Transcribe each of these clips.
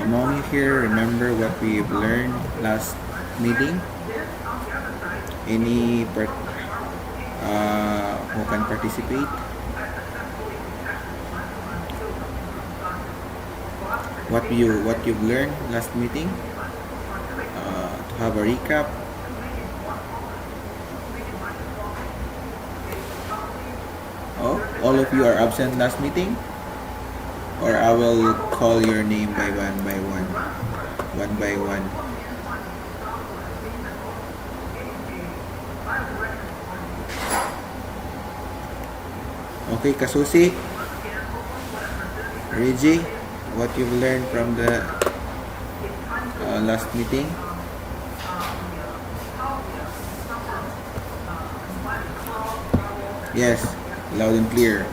among you here remember what we've learned last meeting? Any who can participate? What you've learned last meeting? To have a recap. Oh, all of you are absent last meeting? Or I will call your name by one by one. One by one. Okay, Kasusi, Reggie, what you've learned from the last meeting? Yes, loud and clear.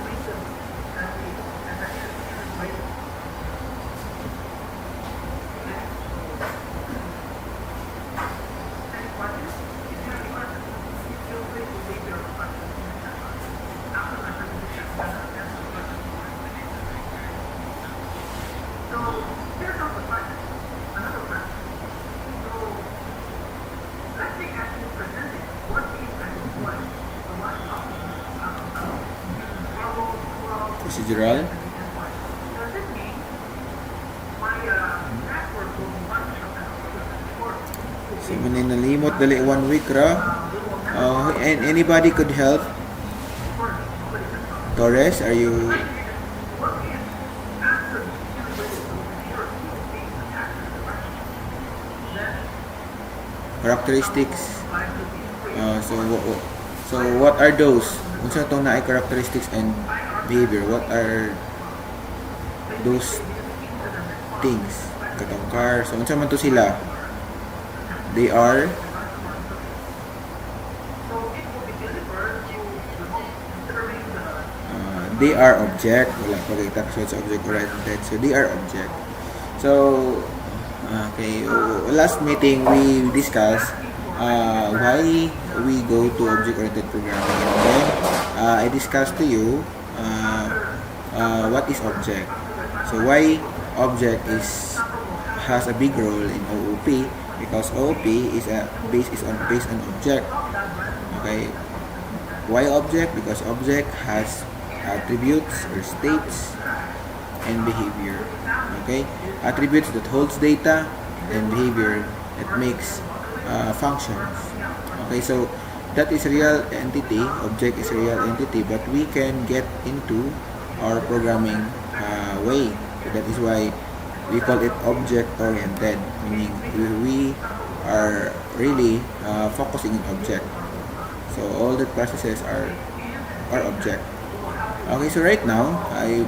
Procedural. So, maninalimot dali 1 week ra. And anybody could help? Torres, are you... Characteristics. So what are those? Unsa tong naay characteristics and behavior? What are those things? Katong car. So unsa man to sila? They are object. Wala pa kay tapos object oriented. So they are object. So okay, last meeting we discussed why we go to object-oriented programming. And then I discussed to you what is object. So why object has a big role in OOP, because OOP is based on object. Okay, why object? Because object has attributes or states and behavior. Okay, attributes that holds data and behavior that makes functions. Okay, so that is a real entity. Object is a real entity, but we can get into our programming way. So that is why we call it object oriented, meaning we are really focusing on object. So all the processes are object. Okay, so right now I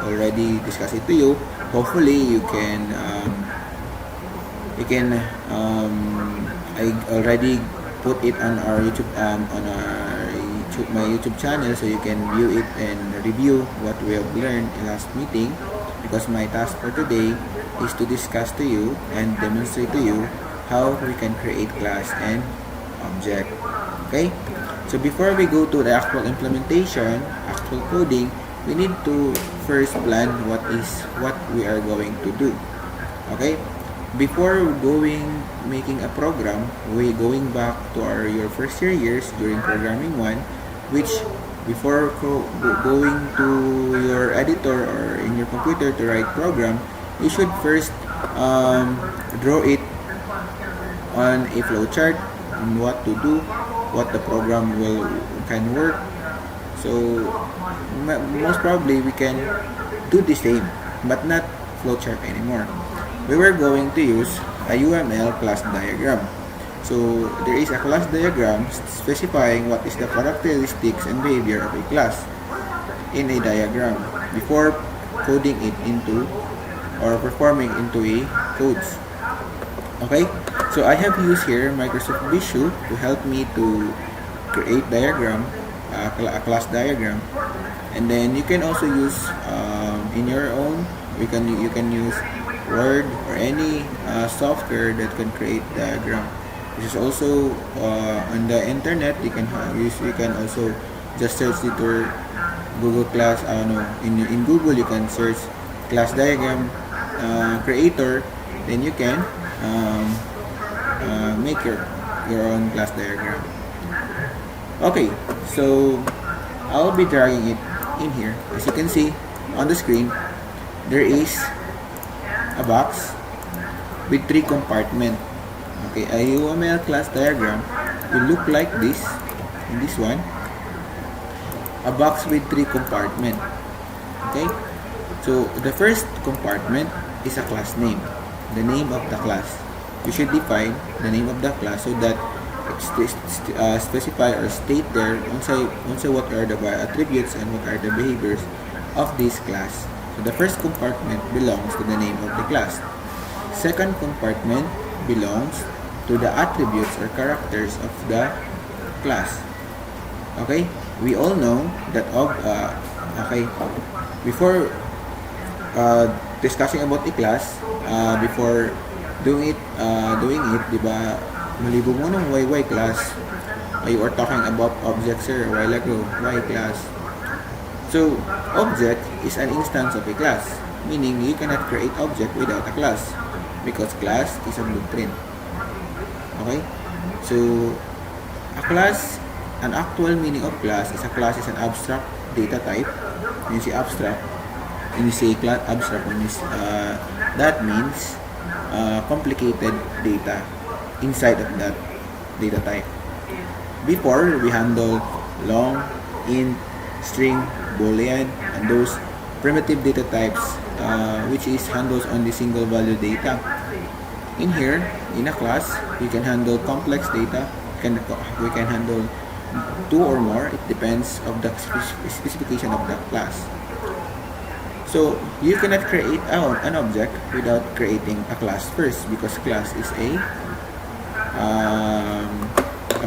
already discussed it to you. Hopefully you can I already put it on our YouTube my YouTube channel, so you can view it and review what we have learned in last meeting, because my task for today is to discuss to you and demonstrate to you how we can create class and object. Okay, so before we go to the actual implementation, actual coding, we need to first plan what we are going to do. Okay, before making a program, we going back to your first years during programming 1, which before going to your editor or in your computer to write program, you should first draw it on a flowchart on what to do, what the program can work. So most probably we can do the same, but not flowchart anymore. We were going to use a UML class diagram. So there is a class diagram specifying what is the characteristics and behavior of a class in a diagram before coding it into or performing into a codes. Okay, so I have used here Microsoft Visio to help me to create diagram, a class diagram, and then you can also use in your own. You can use Word or any software that can create diagram. This is also on the internet. You can also just search it or Google Class. In Google you can search class diagram creator, then you can make your own class diagram. Okay, so I'll be dragging it in here. As you can see on the screen, there is a box with 3 compartments. Okay, a UML class diagram will look like this. In this one, a box with 3 compartments. Okay, so the first compartment is a class name, the name of the class. You should define the name of the class so that specify or state there also what are the attributes and what are the behaviors of this class. So the first compartment belongs to the name of the class. Second compartment belongs to the attributes or characters of the class. Okay, we all know that before discussing about a class, before doing it, diba, malibo mo ng why class. You are talking about objects here a while ago. Why class? So, object is an instance of a class, meaning you cannot create object without a class, because class is a blueprint. Okay? So, a class, an actual meaning of class is a class is an abstract data type. When you say abstract, when you say class abstract, that means complicated data inside of that data type. Before, we handle long, int, string, boolean, and those primitive data types, which is handles only single value data. In here, in a class, we can handle complex data. We can handle 2 or more. It depends of the specification of the class. So you cannot create an object without creating a class first, because class is a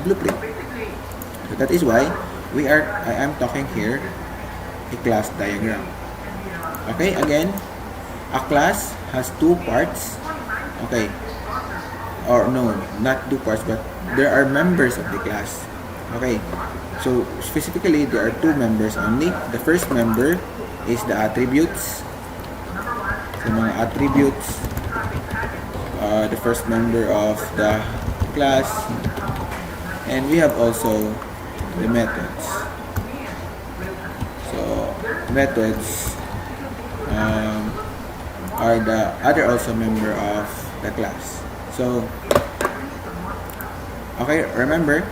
blueprint. So that is why I am talking here a class diagram. Okay, again, a class has 2 parts. Okay, or no, not 2 parts, but there are members of the class. Okay, so specifically there are 2 members only. The first member is the attributes. So mga attributes, the first member of the class, and we have also the methods. So methods are the other also member of the class. So okay, remember,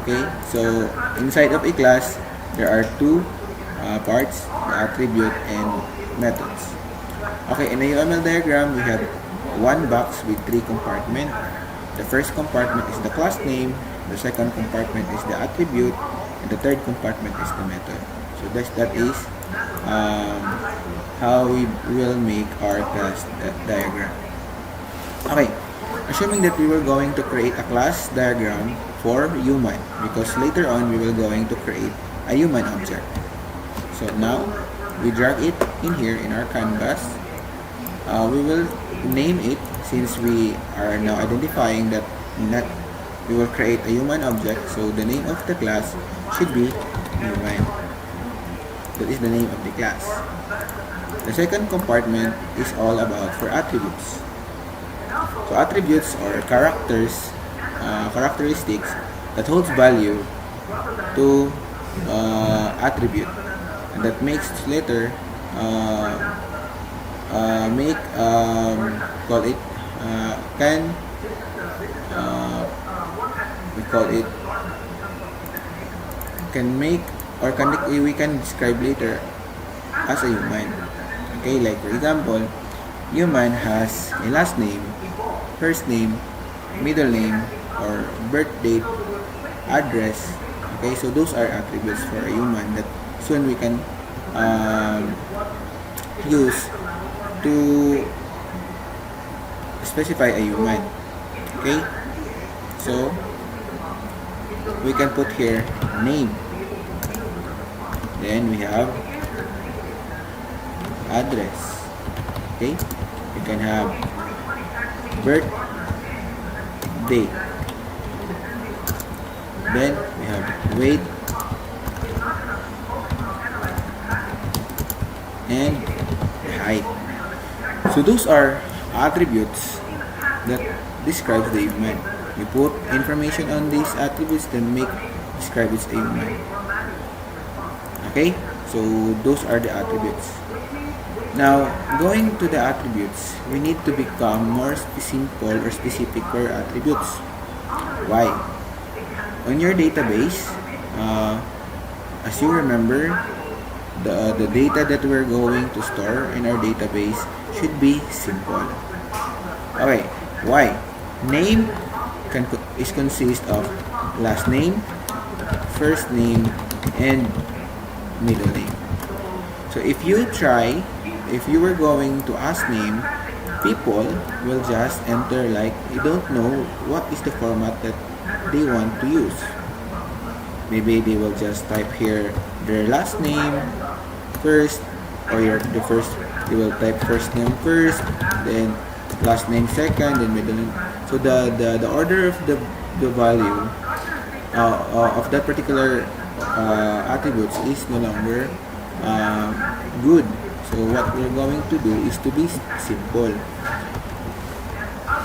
okay, so inside of a class there are 2 parts, the attribute and methods. Okay, in a UML diagram, we have 1 box with 3 compartments. The first compartment is the class name, the second compartment is the attribute, and the third compartment is the method. So that is how we will make our class diagram. Okay, assuming that we were going to create a class diagram for human, because later on we will going to create a human object. So now we drag it in here in our canvas. We will name it, since we are now identifying that we will create a human object. So the name of the class should be human. That is the name of the class. The second compartment is all about for attributes. So attributes are characteristics that holds value to attribute, and that makes later we can describe later as a human. Okay, like for example, human has a last name, first name, middle name, or birth date, address. Okay, so those are attributes for a human that soon we can use to specify a human. Okay, so we can put here name, then we have address. Okay, we can have birth date, then we have weight and height. So those are attributes that describes the human. You put information on these attributes, then describe it's a human. Okay, so those are the attributes. Now, going to the attributes, we need to become more simple or specific for attributes. Why? On your database, as you remember, the data that we're going to store in our database should be simple. Okay, why? Name is consist of last name, first name, and middle name. So if you were going to ask name, people will just enter like you don't know what is the format that they want to use. Maybe they will just type here their last name first, or they will type first name first, then last name second, then middle name. So the order of the value of that particular attributes is no longer good. So what we're going to do is to be simple.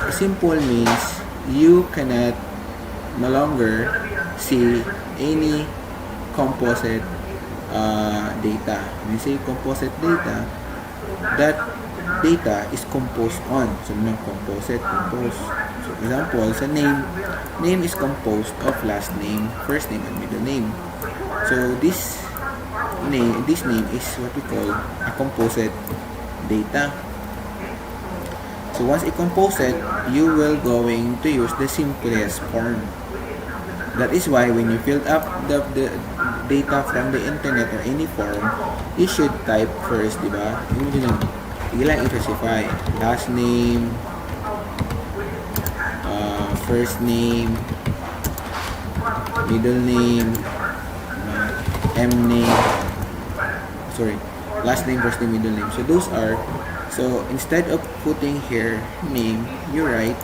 Simple means you cannot no longer see any composite data. When you say composite data, that data is composed on. So composite, compose. So example, sa name is composed of last name, first name, and middle name. So this name is what we call a composite data. So once a composite, you will going to use the simplest form. That is why when you fill up the data from the internet or any form, you should type first, di ba? Ilang i-specify. Last name, first name, middle name, last name, first name, middle name. So instead of putting here name, you write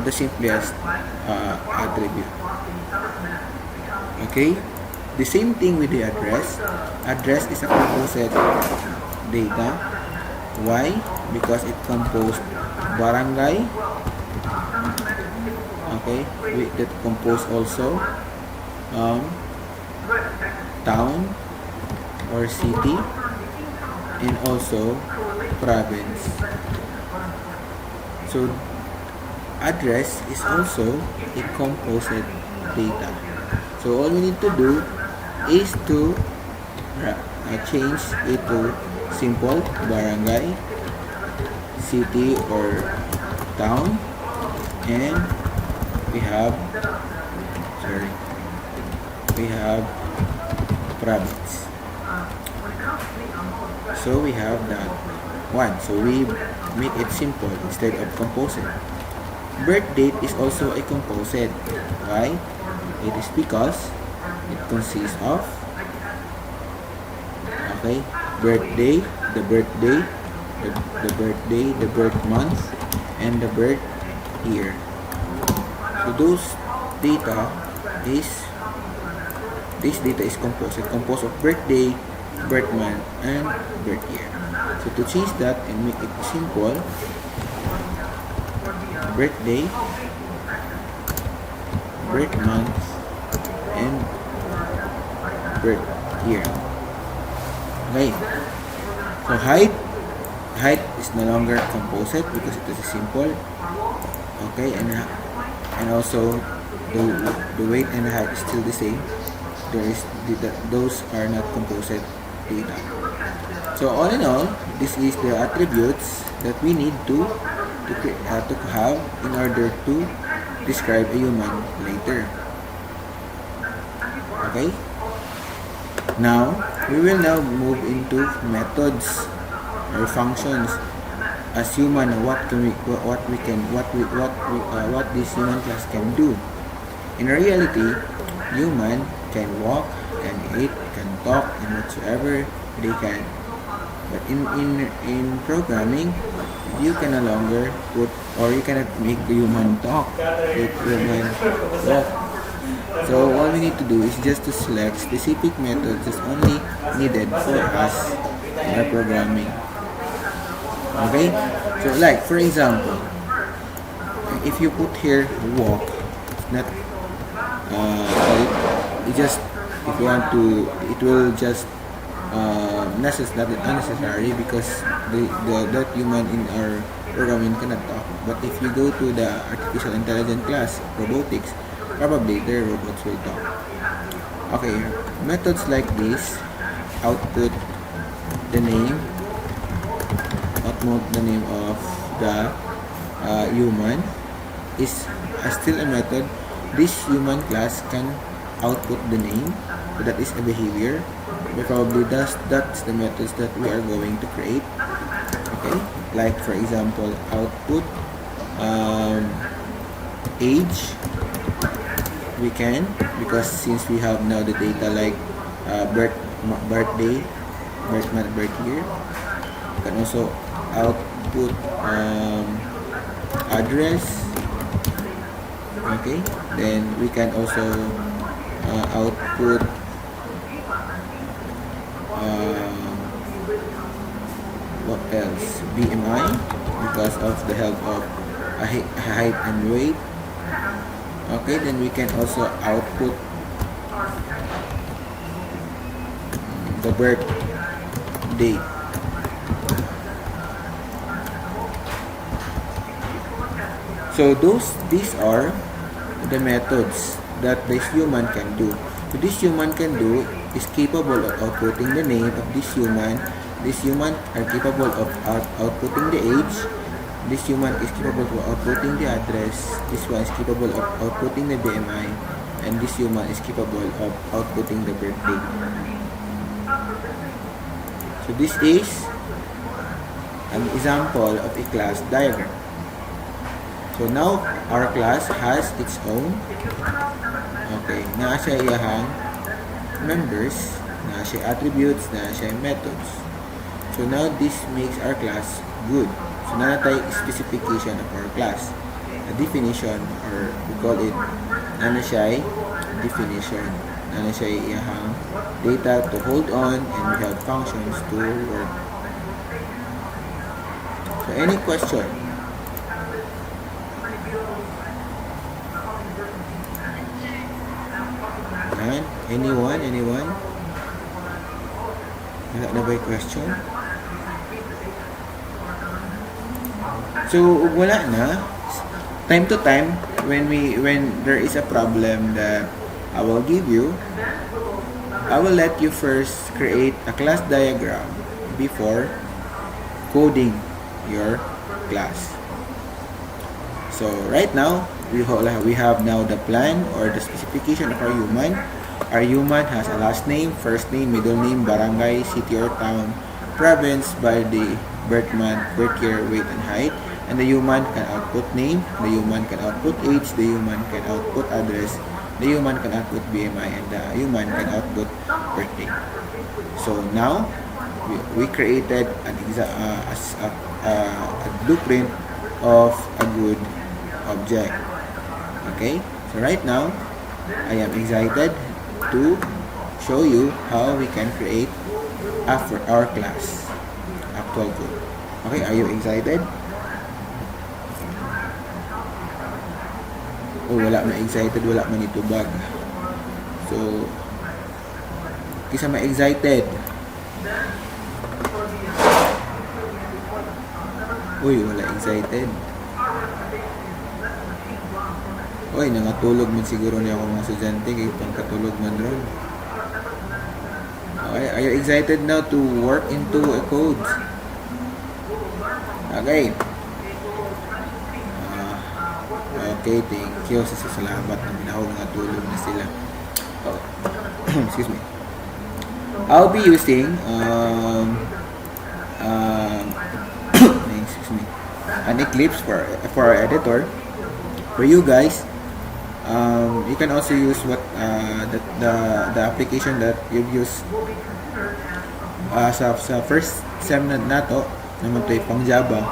the simplest attribute. Okay? The same thing with the address. Address is a composite data. Why? Because it composed barangay. Okay? That composed also town or city, and also province. So address is also a composite data. So all we need to do is to change it to simple barangay, city or town, and we have province. So we have that one. So we make it simple instead of composite. Birth date is also a composite. Why? It is because it consists of birthday, the birth month, and the birth year. So this data is composed of birthday, birth month, and birth year. So to change that and make it simple, birthday, birth month, and birth year. Okay. So height is no longer composite because it is simple. Okay, and also the weight and the height is still the same. Those are not composite data. So all in all, this is the attributes that we need to have in order to describe a human later. Okay. Now we will move into methods or functions. As human, what this human class can do. In reality, human can walk, can eat, can talk, and whatsoever they can. But in programming, you can no longer put, or you cannot make the human talk, the human walk. So all we need to do is just to select specific methods that's only needed for us in our programming. Okay? So like for example, if you put here walk, it's not it just, if you want to, it will just not unnecessary, because that human in our programming cannot talk. But if you go to the artificial intelligence class, robotics, probably their robots will talk. Okay, methods like this, output the name, output the name of the human, is still a method. This human class can output the name, so that is a behavior. Probably that's the methods that we are going to create. Okay, like for example, output age, we can, because since we have now the data like birthday, birth month, birth year. You can also output address. Okay, then we can also output what else, BMI, because of the help of height and weight. Okay, then we can also output the birth date. So these are the methods that this human can do. So this human can do is capable of outputting the name of this human. This human are capable of outputting the age. This human is capable of outputting the address. This one is capable of outputting the BMI. And this human is capable of outputting the birth date. So this is an example of a class diagram. So now our class has its own, okay, na siya iyahang members, na siya attributes, na siya methods. So now this makes our class good. So na tayo specification of our class. A definition, or we call it na siya definition. Na siya iyahang data to hold on, and we have functions to work. So any question? Anyone? Wala na ba yung question? So wala na. Time to time, when there is a problem that I will give you, I will let you first create a class diagram before coding your class. So right now, we have now the plan or the specification of our human. Our human has a last name, first name, middle name, barangay, city or town, province, birthday, birth month, birth year, weight and height. And the human can output name, the human can output age, the human can output address, the human can output BMI, and the human can output birthday. So now we created a blueprint of a good object. Okay, so right now I am excited to show you how we can create after our class actual code. Okay, are you excited? Oh, wala na excited, wala man itubag. So kisa ma-excited. Uy, wala excited. Uy, nangatulog man siguro niya ako mga estudyante, kaya pangkatulog man ron. Okay, are you excited now to work into a code? Okay. Okay, thank you. Salamat na binahol, nangatulog na sila. Oh. Excuse me. I'll be using excuse me, an Eclipse for our editor. For you guys, you can also use the application that you've used sa first sem na to, naman to pang Java,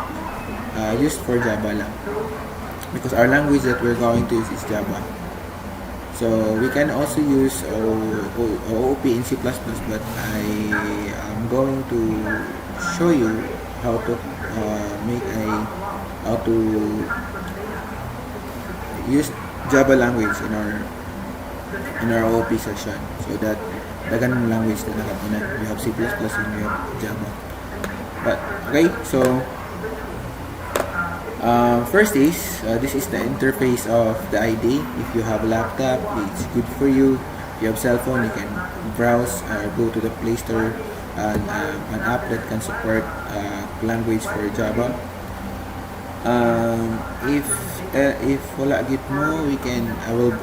used for Java lang, because our language that we're going to use is Java. So we can also use OOP in C++, but I am going to show you how to make a how to use Java language in our OP session, so that the ganun language na nakapunan. You have C++ and you have Java. But okay, so first is this is the interface of the ID. If you have a laptop, it's good for you. If you have cell phone, you can browse or go to the Play Store and an app that can support language for Java. If wala git mo,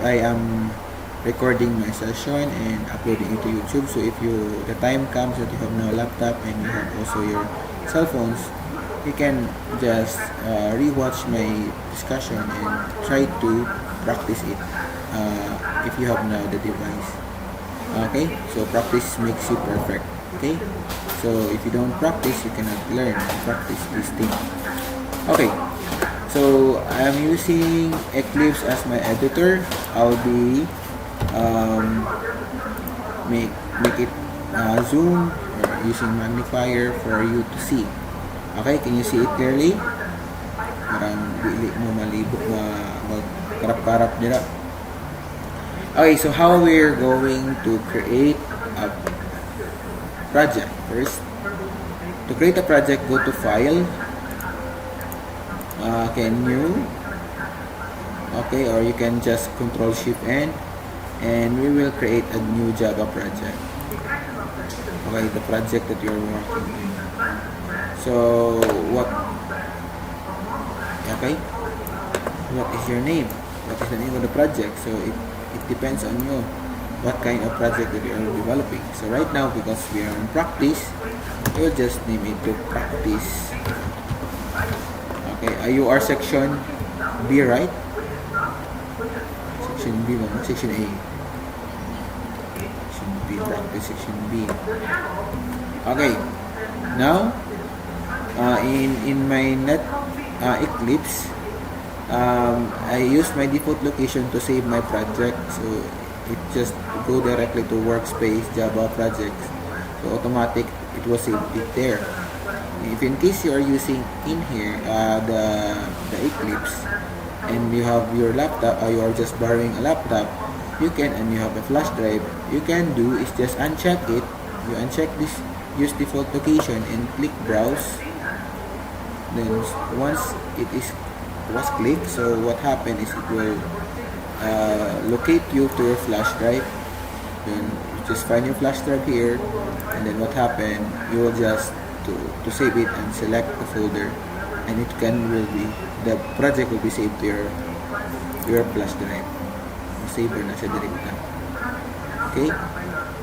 I am recording my session and uploading it to YouTube. So if the time comes that you have no laptop and you have also your cell phones, you can just rewatch my discussion and try to practice it if you have now the device. Okay, so practice makes you perfect. Okay, so if you don't practice, you cannot learn to practice this thing. Okay, so I'm using Eclipse as my editor. I'll be make it zoom or using magnifier for you to see. Okay, can you see it clearly? Parang dili mo malibot magkarap-karap nila. Okay, so how we're going to create a project. First, to create a project, go to File, New, okay, or you can just Control-Shift-N, and we will create a new Java project. Okay, the project that you're working on. So what is your name? What is the name of the project? So it depends on you what kind of project that you are developing. So right now, because we are in practice, we'll just name it to practice. Okay, IUR section B, right? Section B, section A. Section B, practice section B. Okay, now in my Eclipse, I use my default location to save my project, so it just go directly to workspace Java projects, so automatic it was saved there. If in case you are using in here the Eclipse and you have your laptop, or you are just borrowing a laptop, you can, and you have a flash drive, you can do is just uncheck it. You uncheck this use default location and click browse. Then once it was clicked, so what happened is it will locate you to your flash drive. Then you just find your flash drive here, and then what happened, you will just to save it and select the folder, and the project will be saved to your flash drive. Saver na siya direkta. Okay,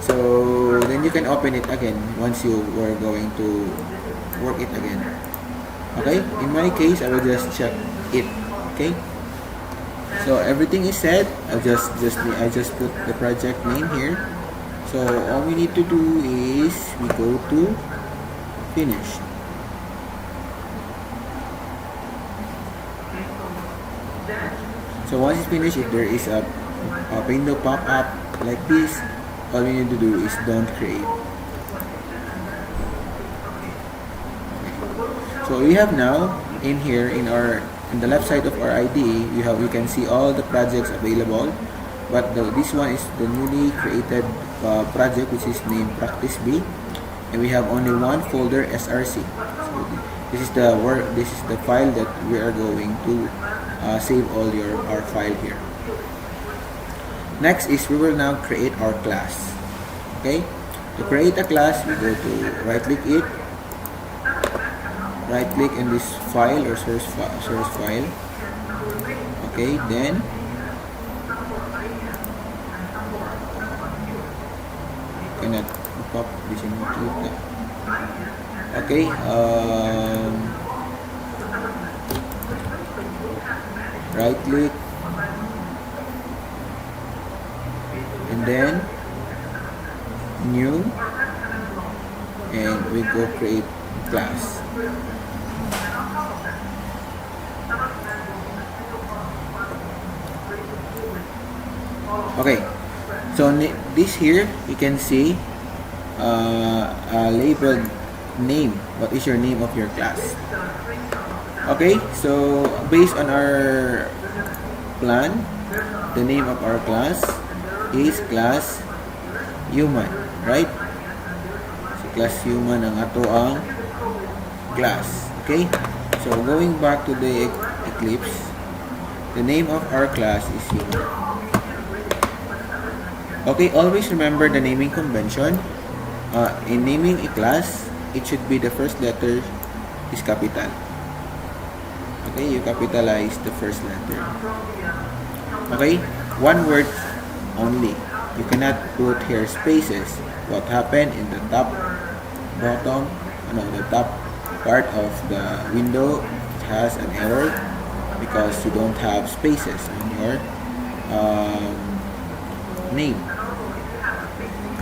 so then you can open it again once you were going to work it again. Okay, in my case, I will just check it. Okay, so everything is set. I just put the project name here. So all we need to do is we go to finish. So once it's finished, if there is a window pop up like this, all we need to do is don't create. So we have now in here in the left side of our ID, you can see all the projects available, but this one is the newly created project, which is named Practice B, and we have only one folder, SRC. So this is the file that we are going to save all our file here. Next is we will now create our class. Okay, to create a class, we go to right click in this file or source file. Okay, then cannot pop this in YouTube. Okay, right click and then new, and we go create class. Okay, so this here you can see labeled name. What is your name of your class? Okay, so based on our plan, the name of our class is class human, right? So class human ang ato ang class. Okay, so going back to the Eclipse, the name of our class is human. Okay, always remember the naming convention. In naming a class, it should be the first letter is capital. Okay, you capitalize the first letter. Okay, one word only. You cannot put here spaces. What happened in the top, bottom, the top part of the window, it has an error because you don't have spaces on your name.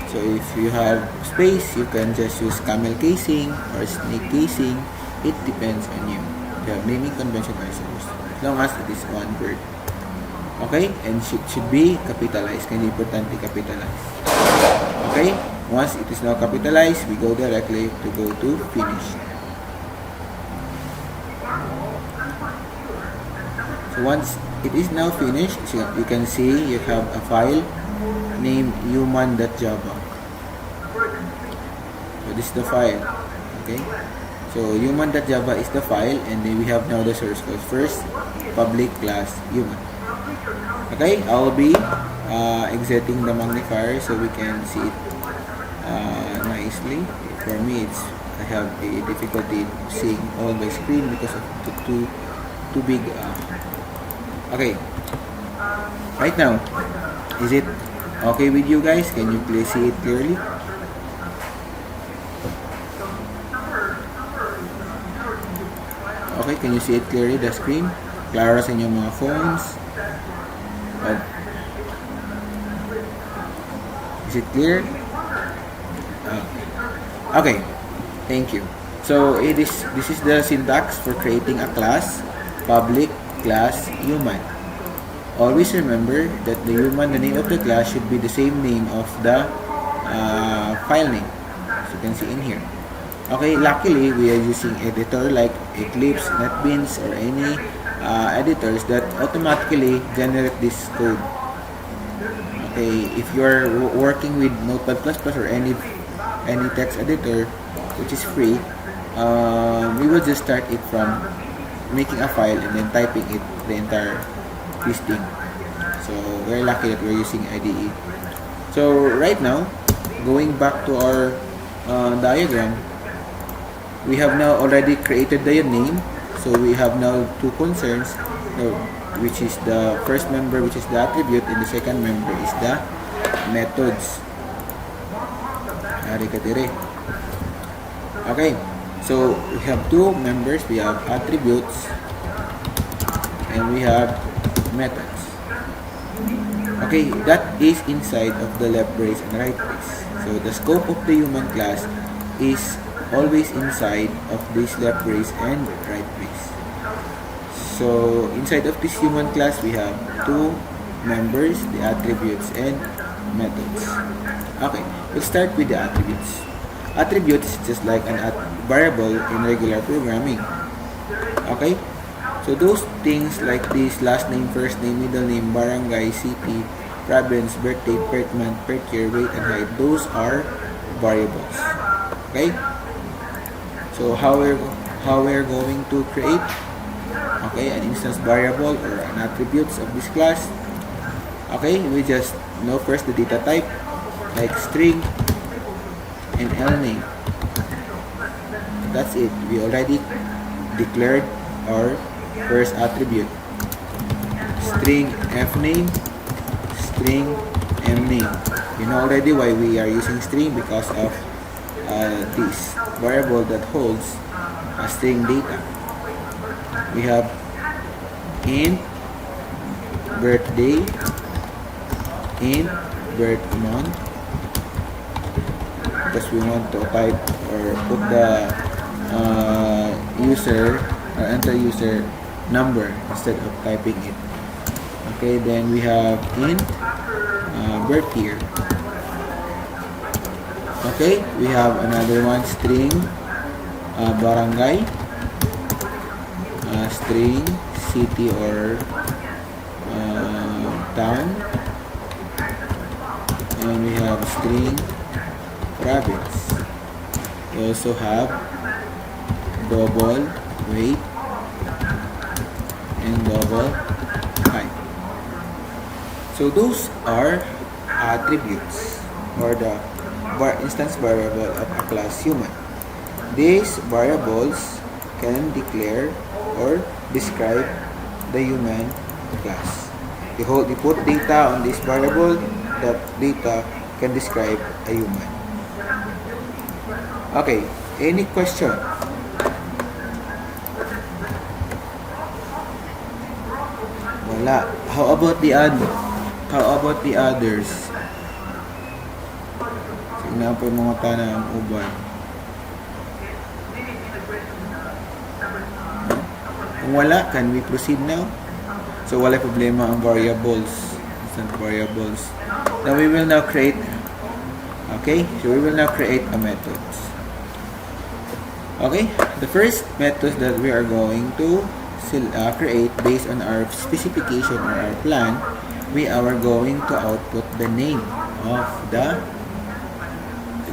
So if you have space, you can just use camel casing or snake casing. It depends on you. The naming convention also, as long as it is one word. Okay? And should be capitalized. Kaya importante capitalized. Okay? Once it is now capitalized, we go directly to finish. So once it is now finished, so you can see you have a file named human.java. So this is the file. Okay? So human.java is the file, and then we have now the source code. First, public class human. Okay? I'll be exiting the magnifier so we can see it nicely. For me, I have a difficulty seeing all the screen because of the too big. Okay. Right now, is it okay with you guys? Can you please see it clearly? Okay, can you see it clearly, the screen? Klaro sa inyong mga phones? Is it clear? Okay, thank you. So this is the syntax for creating a class, public class human. Always remember that the name of the class should be the same name of the file name, as you can see in here. Okay, luckily we are using editor like Eclipse, NetBeans, or any editors that automatically generate this code. Okay, if you are working with Notepad++ or any text editor which is free, we will just start it from making a file and then typing it, the entire listing. So we're lucky that we're using IDE. So right now, going back to our diagram, we have now already created the name. So we have now two concerns, which is the first member, which is the attribute, and the second member is the methods. Okay, so we have two members. We have attributes and we have methods. Okay, that is inside of the left brace and right brace. So the scope of the human class is always inside of this left brace and right brace. So inside of this human class, we have two members, the attributes and methods. Okay, let's start with the attributes. Attributes is just like a variable in regular programming. Okay, so those things like this: last name, first name, middle name, barangay, city, province, birthday, birth month, birth year, weight, and height, those are variables. Okay, so how we're going to create an instance variable or an attributes of this class. Okay, we just know first the data type like string and name. That's it. We already declared our first attribute: string fname, string mname. You know already why we are using string, because of this variable that holds a string data. We have int birthday, int birth month, because we want to type or put the user or enter user number instead of typing it. Okay, then we have int birth year. Okay, we have another one, string barangay, string, city or town, and we have string, province. We also have double weight and double height. So those are attributes or the instance variable of a class human. These variables can declare or describe the human class. You put data on this variable, that data can describe a human. Okay, any question? Wala. How about the others? Tingnan po yung mga tanang uban. Kung wala, can we proceed now? So wala problema ang variables. Instant variables. Now we will now create. Okay, so we will now create a method. Okay, the first method that we are going to create based on our specification or our plan, we are going to output the name of the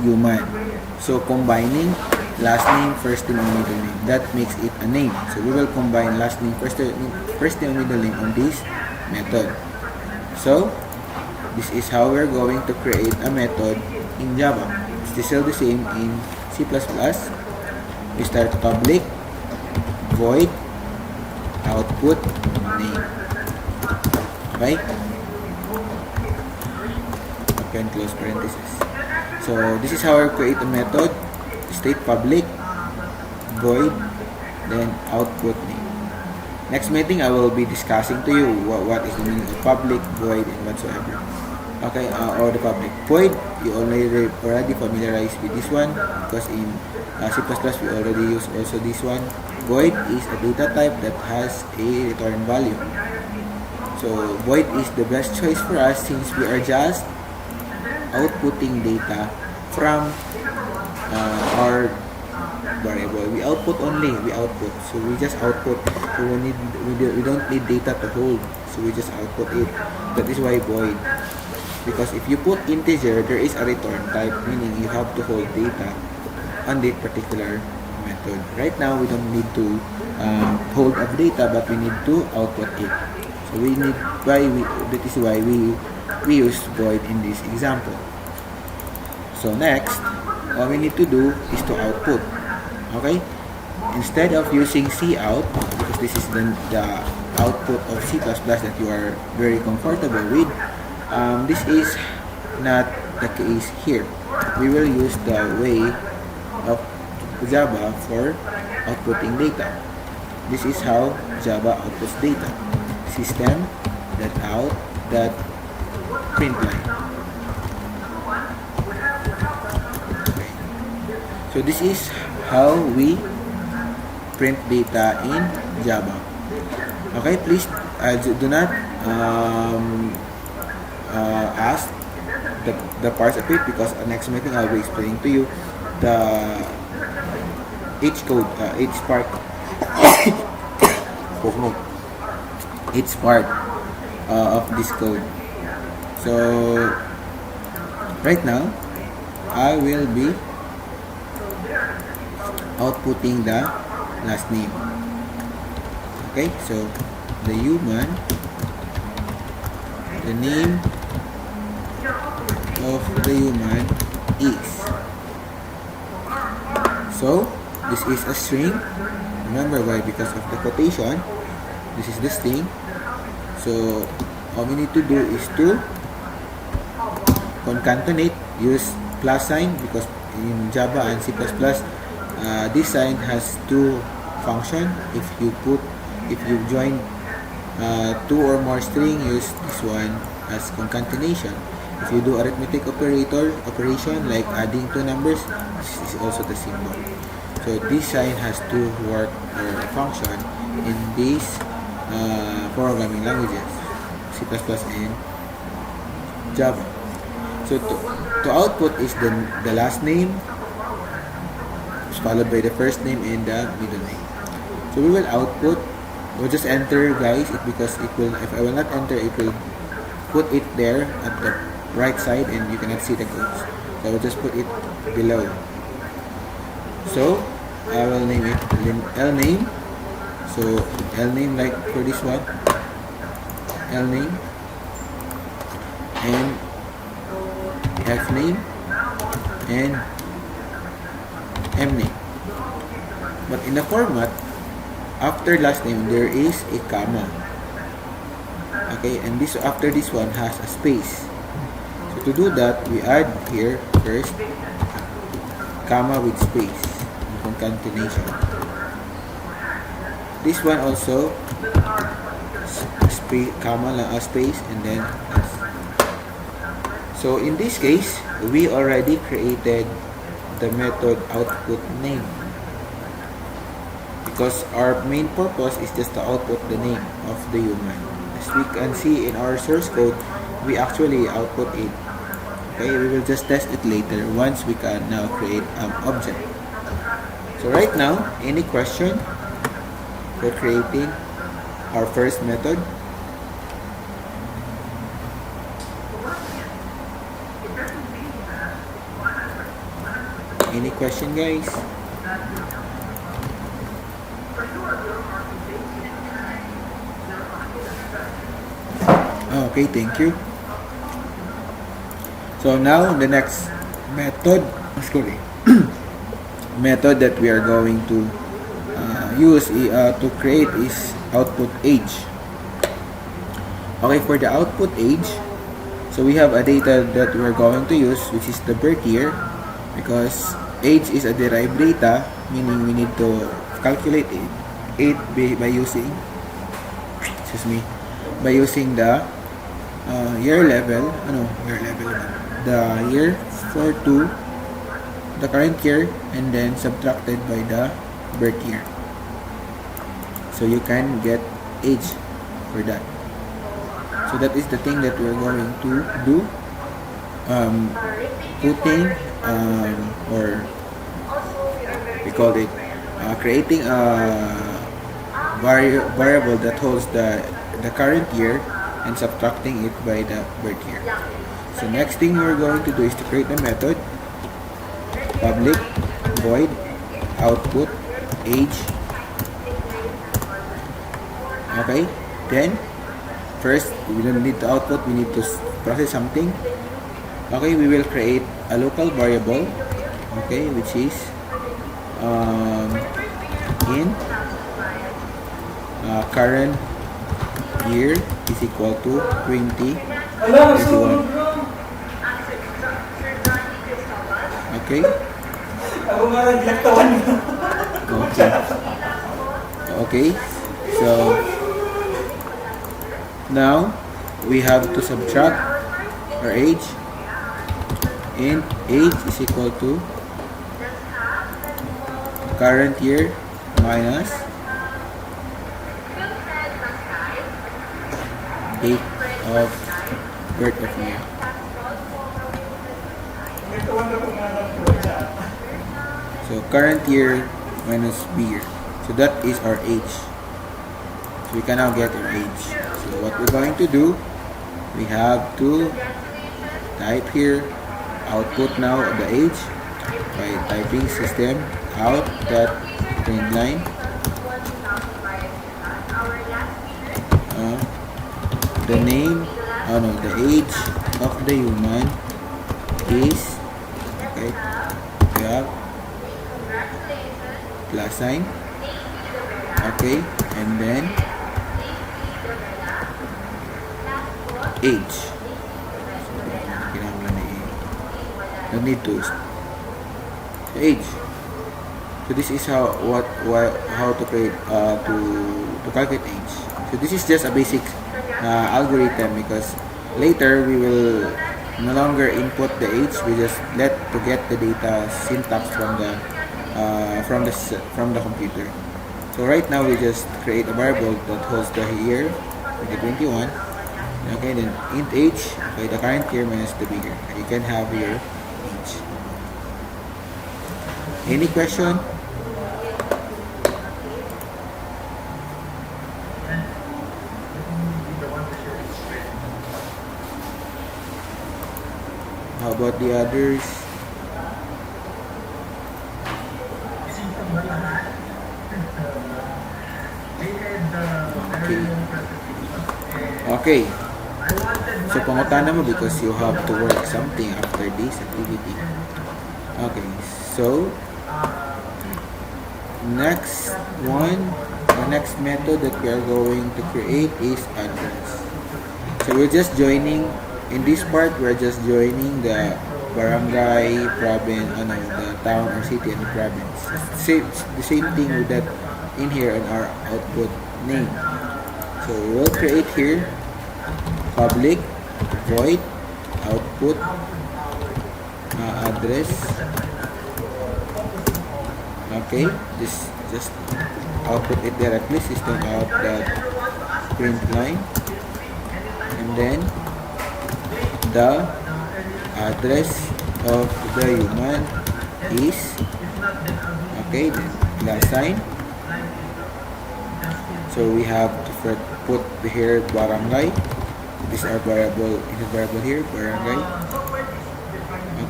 human. So combining last name, first name, and middle name, that makes it a name. So we will combine last name, first name, and middle name on this method. So this is how we're going to create a method in Java. It's still the same in C++. We start public void output name. Okay? Open close parenthesis. So this is how I create a method. State public void then output name. Next meeting I will be discussing to you what is the meaning of public, void, and whatsoever. Okay, or the public. Void, you already familiarized with this one because in C++ we already use also this one. Void is a data type that has a return value. So void is the best choice for us since we are just outputting data from our variable. We output only. So we just output. So we don't need data to hold. So we just output it. That is why void. Because if you put integer, there is a return type, meaning you have to hold data on that particular method. Right now, we don't need to hold up data, but we need to output it. So that is why we use void in this example. So next, all we need to do is to output. Okay? Instead of using cout, because this is the output of C++ that you are very comfortable with, this is not the case here. We will use the way of Java for outputting data. This is how Java outputs data. System.out.println. Okay. So this is how we print data in Java. Okay, please do not ask the parts of it because next meeting I'll be explaining to you each part each part of this code. So right now I will be outputting the last name. Okay, so the human, the name of the human is. So this is a string. Remember why? Because of the quotation. This is the string. So all we need to do is to concatenate, use plus sign, because in Java and C++ this sign has two functions. If you join two or more string, use this one as concatenation. If you do arithmetic operation like adding two numbers, this is also the symbol. So this sign has two work or function in these programming languages, C++ and Java. So to output is the last name. followed by the first name and the middle name. So we will output. We'll just enter, guys, because it will. If I will not enter, it will put it there at the right side, and you cannot see the codes. So I will just put it below. So I will name it L name. So L name, like for this one, L name, and F name, and M name. But in the format, after last name there is a comma. Okay, and this after this one has a space. So to do that, we add here first comma with space, concatenation. This one also space, comma lang, a space, and then S. So in this case, we already created the method output name, because our main purpose is just to output the name of the human. As we can see in our source code, we actually output it. Okay, we will just test it later once we can now create an object. So right now, any question for creating our first method? Any question, guys? Okay, thank you. So now the next method, method that we are going to use to create is output age. Okay, for the output age, so we have a data that we are going to use, which is the birth year, because age is a derived data, meaning we need to calculate it by using, by using the year level, the year for to the current year, and then subtracted by the birth year. So you can get age for that. So that is the thing that we're going to do. Putting or we call it creating a variable that holds the current year and subtracting it by the birth year. So next thing we're going to do is to create a method, public void output age. Okay, then first we don't need to output, we need to process something. Okay, we will create a local variable, okay, which is in current year is equal to 2021. Okay. Okay. So now we have to subtract our age, and age is equal to current year minus date of birth of year. So current year minus B year. So that is our age. So we can now get our age. So what we're going to do, we have to type here output now the age by typing system out that trend line. The name, the age of the human is, okay, we have plus sign, okay, and then age. No need to age. So this is how to create to calculate age. So this is just a basic algorithm, because later we will no longer input the age. We just let to get the data syntax from the computer. So right now we just create a variable that holds the year, the 21. Okay, then int age, okay, the current year minus the bigger. You can have your age. Any question? How about the others? Okay. Okay. So, pangutana mo because you have to work something after this activity. Okay. So, next one, the next method that we are going to create is address. So, we're just joining, in this part, we're just joining the barangay, province, the town or city and the province. The same thing with that in here in our output name. So we will create here public void output address. Okay, this just output it directly, system out that print line, and then the address of the human is, okay, then class sign. So we have to put here barangay. This is our variable here, barangay.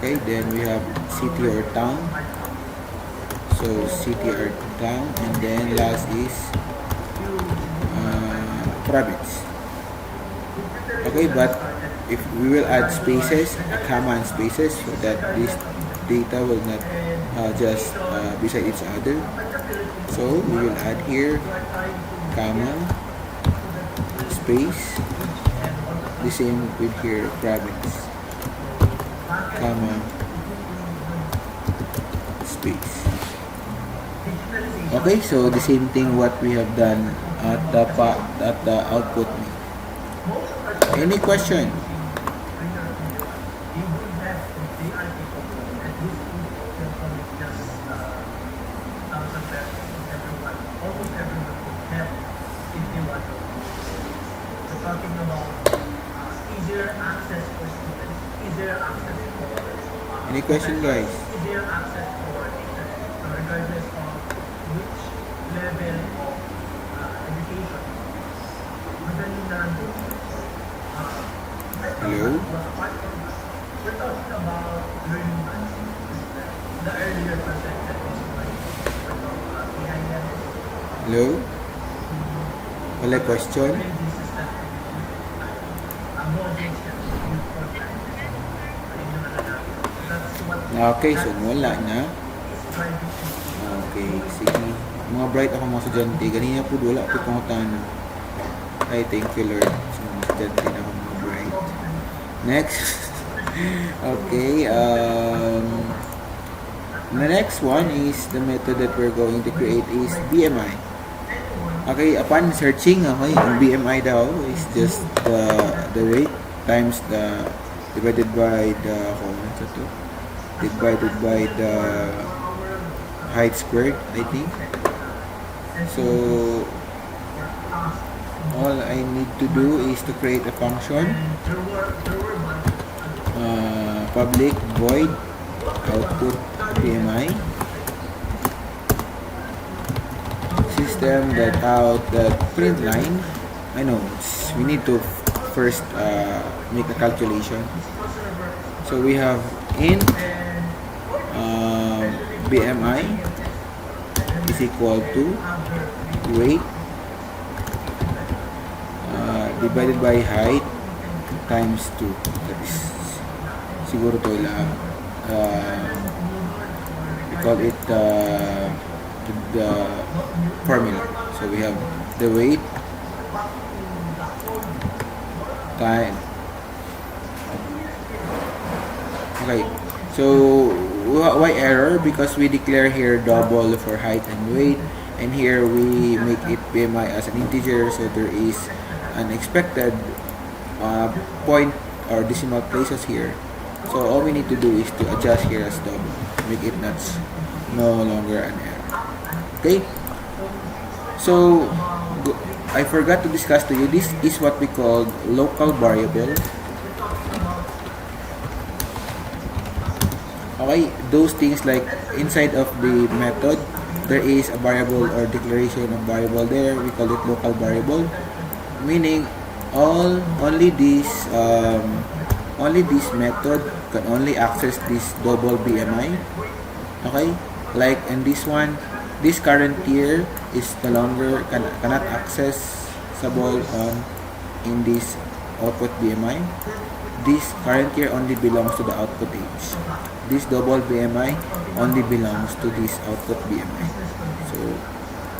Okay, then we have city or town. So city or town, and then last is province. Okay, but if we will add spaces, comma and spaces, so that this data will not just beside each other. So we will add here comma space, the same with here province, comma space. Okay, so the same thing what we have done at the output. Any question? Any question, guys? Hello? Hello? Wala question? Okay, so wala na. Okay, sige. Mga bright ako mga estudyante. Ganina po wala po pangutan. Ay, thank you Lord. So mga estudyante na ako mga bright. Next. Okay, the next one is the method that we're going to create is BMI. Okay, upon searching, okay, ang BMI daw is just the weight times the divided by the divided by the height squared, I think. So all I need to do is to create a function, public void output BMI, system that out that print line. I know we need to first make a calculation. So we have int BMI is equal to weight divided by height times 2. That is siguro to lang we call it the formula. So we have the weight time. Okay, so why error? Because we declare here double for height and weight, and here we make it BMI as an integer, so there is an expected point or decimal places here. So all we need to do is to adjust here as double, make it no longer an error. Okay, so I forgot to discuss to you, this is what we call local variable. Okay, those things like inside of the method, there is a variable or declaration of variable there. We call it local variable, meaning only this method can only access this double BMI. Okay, like in this one, this current year is no longer cannot accessible on in this output BMI. This current year only belongs to the output age. This double BMI only belongs to this output BMI. So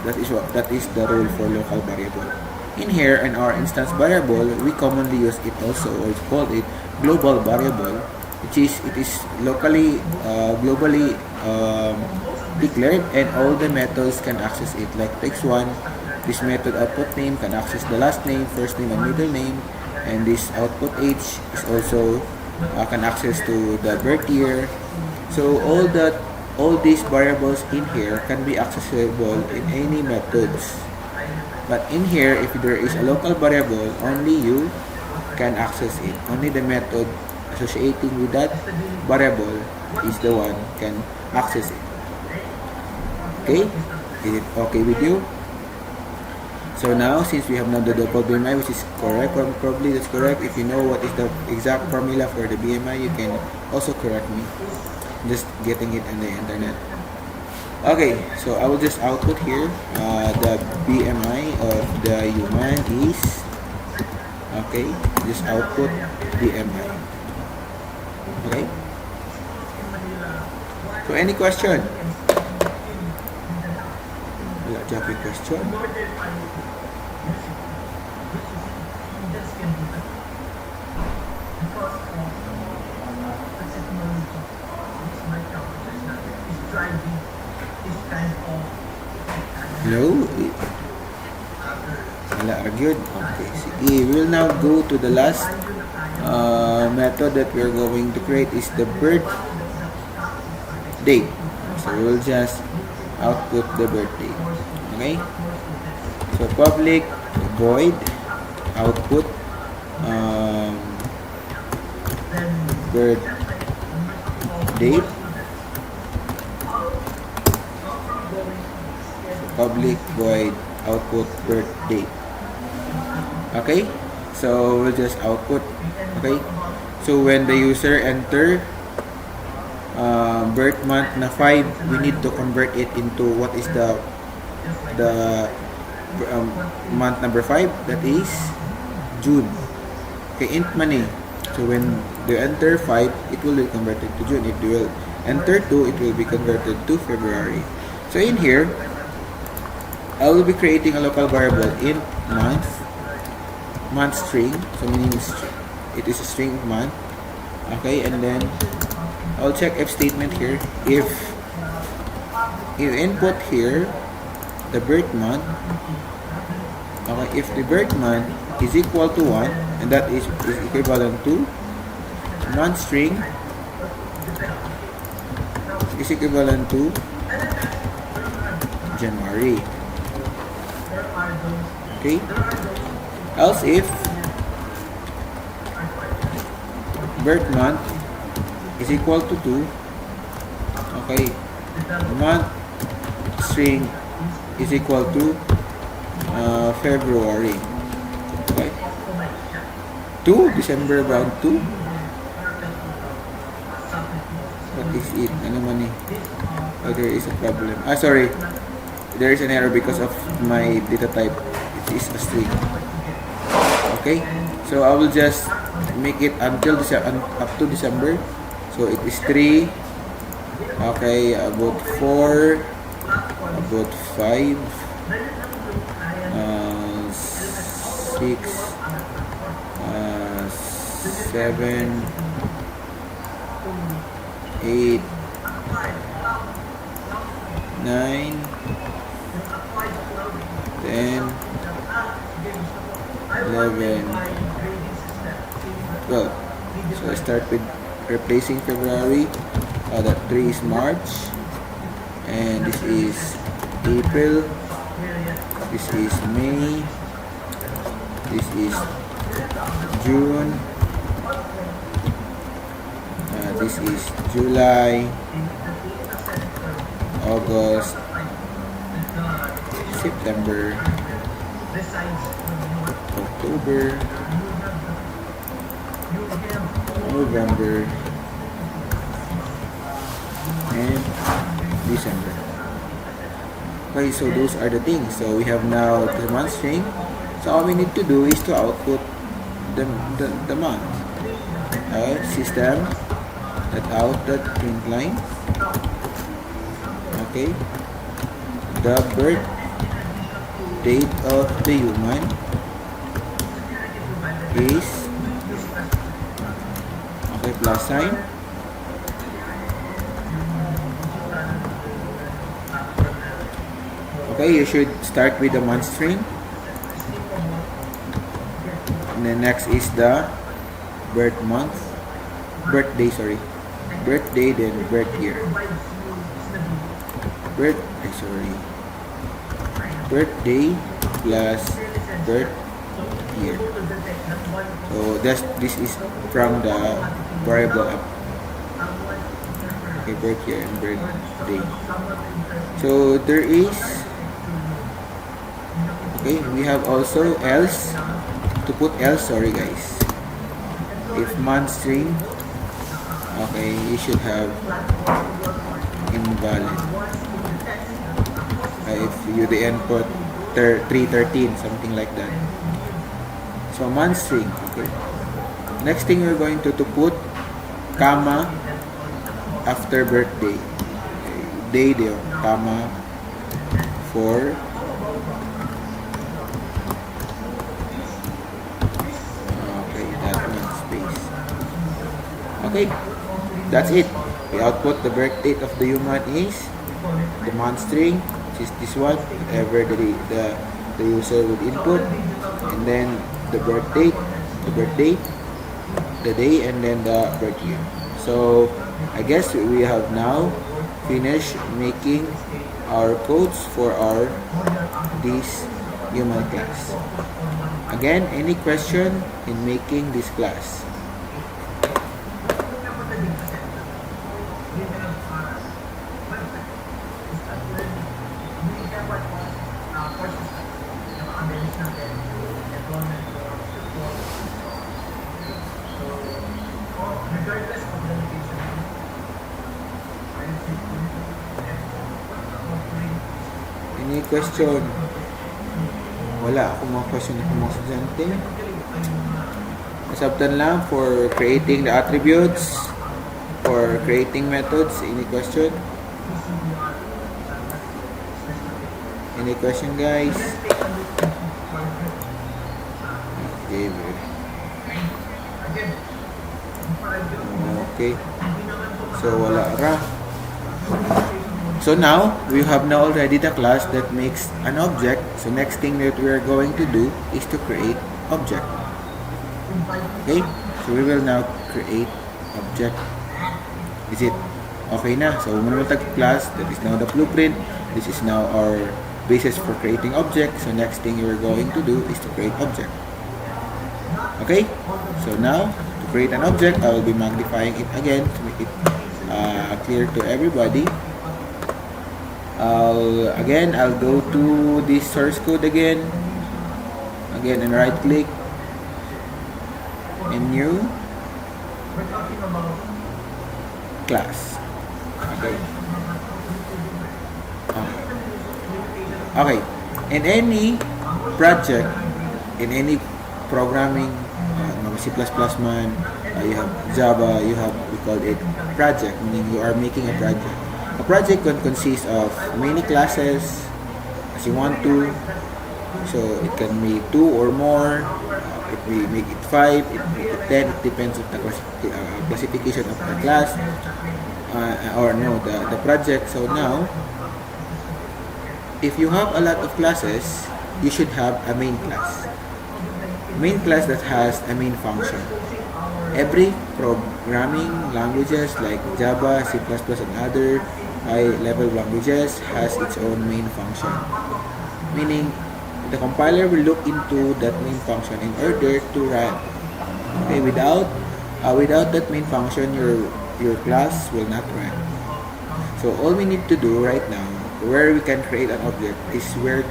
that is the rule for local variable. In here, in our instance variable, we commonly use it also, or it's called it global variable, which is it is locally globally declared, and all the methods can access it. Like text one, this method output name can access the last name, first name, and middle name. And this output age is also can access to the birth year. So all these variables in here can be accessible in any methods. But in here, if there is a local variable, only you can access it. Only the method associating with that variable is the one can access it. Okay? Is it okay with you? So now, since we have now the double BMI, which is correct, probably that's correct. If you know what is the exact formula for the BMI, you can also correct me. Just getting it on the internet. Okay, so I will just output here. The BMI of the human is, okay, just output BMI. Okay. So any question? Wala Javi question. Hello? Wala argued. Okay, sige. We will now go to the last method that we are going to create is the birth date. So we will just output the birth date. Okay? So public void output birth date. Public void output birth date. Okay, so we'll just output. Okay, so when the user enter birth month na 5, we need to convert it into what is the month number 5, that is June. Okay, int money. So when they enter 5, it will be converted to June. If they will enter 2, it will be converted to February. So in here, I will be creating a local variable in month string. So meaning it is a string month. Okay, and then I'll check if statement here. If you input here the birth month, okay, if the birth month is equal to 1, and that is equivalent to month string is equivalent to January. Okay, else if birth month is equal to 2, okay, month string is equal to February. Okay, 2 December bound 2. What is it? Ano man eh? Oh, there is a problem. Sorry, there is an error because of my data type. It is a string. Okay, so I will just make it until up to December. So it is 3. Okay, about 4, about 5, 6, 7, 8, 9, 10, 11, 12. So I start with replacing February. That 3 is March, and this is April, this is May, this is June, This is July, August, September, October, November, and December. Okay, so those are the things. So we have now the month string. So all we need to do is to output the month. System out that print line. Okay, the birth date of the human is, okay, plus sign. Okay, you should start with the month string. And then next is the birthday, then birth year. Birthday plus birth year. So this is from the variable up. Okay, birth year and birthday. So there is, okay, we have also else. To put else, sorry guys, if month string, okay, you should have invalid. If you the input 313, something like that. So month string. Okay, next thing we're going to put comma after birthday. Okay. Day there, comma for okay, that's it. We output the birth date of the human is the month string, which is this one, whatever the user would input, and then the birth date, the day, and then the birth year. So I guess we have now finished making our codes for this human class. Again, any question in making this class? Any question? Wala akong mga question ng mga estudyante. Masabtan lang for creating the attributes, for creating methods. Any question? Any question, guys? Okay. So wala ra. So now, we have now already the class that makes an object. So next thing that we are going to do is to create object. Okay? So we will now create object. Is it okay na? So we will tag class. That is now the blueprint. This is now our basis for creating object. So next thing we're going to do is to create object. Okay? So now, to create an object, I will be magnifying it again to make it clear to everybody. I'll go to this source code again and right click and new class. Okay. In any project, in any programming, C++ man, you have Java, you have, we call it project, meaning you are making a project. A project can consist of many classes as you want to. So it can be 2 or more. If we make it 5, it make it 10. It depends on the classification of the class the project. So now, if you have a lot of classes, you should have a main class. Main class that has a main function. Every programming languages like Java, C++, and other high-level languages has its own main function. Meaning, the compiler will look into that main function in order to run. Okay, without that main function, your your class will not run. So all we need to do right now, where we can create an object, is where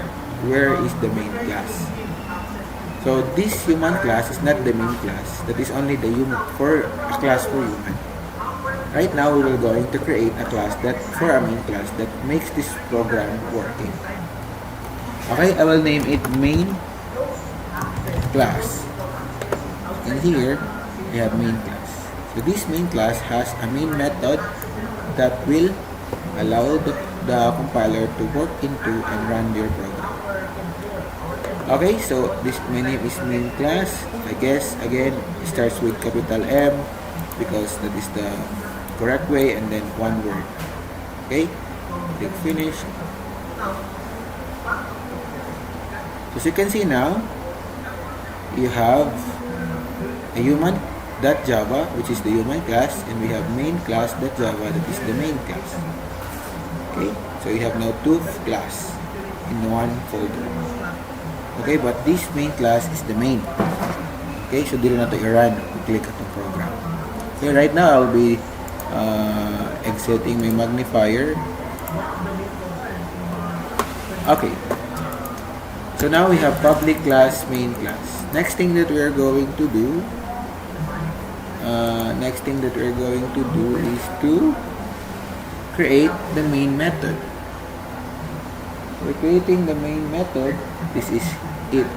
is the main class. So this human class is not the main class. That is only the human for a class for human. Right now we will going to create a class that for a main class that makes this program working. Okay, I will name it main class. And here we have main class. So this main class has a main method that will allow the compiler to work into and run your program. Okay, so this my name is main class. I guess again it starts with capital M because that is the correct way, and then one word. Okay, click finish. So as you can see now, you have a human.java, which is the human class, and we have main class.java, that is the main class. Okay, so you have now two class in one folder. Okay, but this main class is the main. Okay, so dito na ito i-run. Click itong program. Okay, right now I'll be exiting my magnifier. Okay, so now we have public class, main class. Next thing that we're going to do is to create the main method. We're creating the main method. This is it.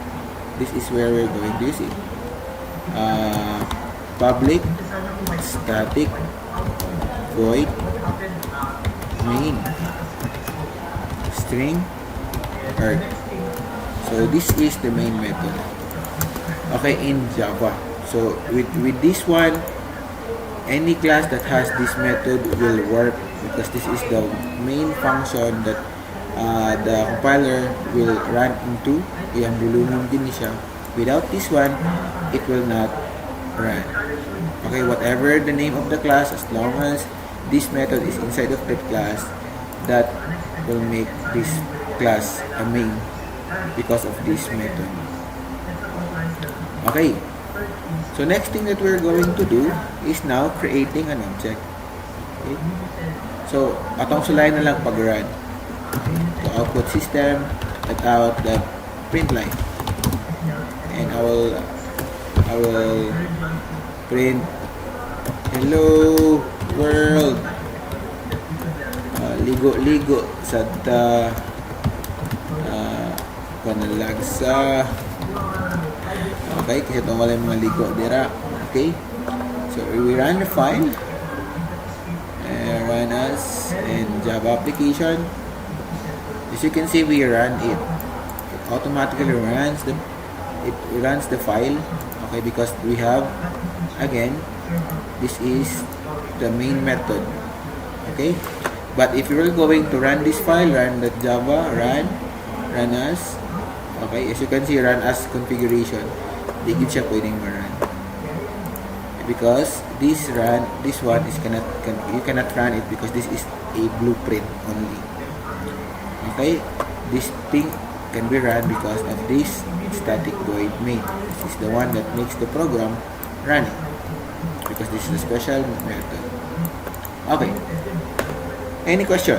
This is where we're going to use it. Public static void main string earth. So this is the main method. Okay, in Java. So with this one, any class that has this method will work because this is the main function that the compiler will run into. Yung bulungan din siya. Without this one, it will not run. Okay, whatever the name of the class, as long as this method is inside of that class, that will make this class a main because of this method. Okay, so next thing that we're going to do is now creating an object. Okay? So atong sulay na lang pag-run. So output system, let out the print line, and I will print hello world. Ligo sa panalagsa. Okay, kasi itong wala yung mga ligo dira. Okay, so we run the file and run as in Java application. As you can see, we run it. It automatically runs the file. Okay, because we have, again, this is the main method. Okay, but if you are going to run this file, run the Java, run as. Okay, as you can see, run as configuration. Di gid siya pwedeng ma-run. Because this one is you cannot run it because this is a blueprint only. Okay, this thing can be run because of this static void main. This is the one that makes the program running because this is a special method. Okay, any question?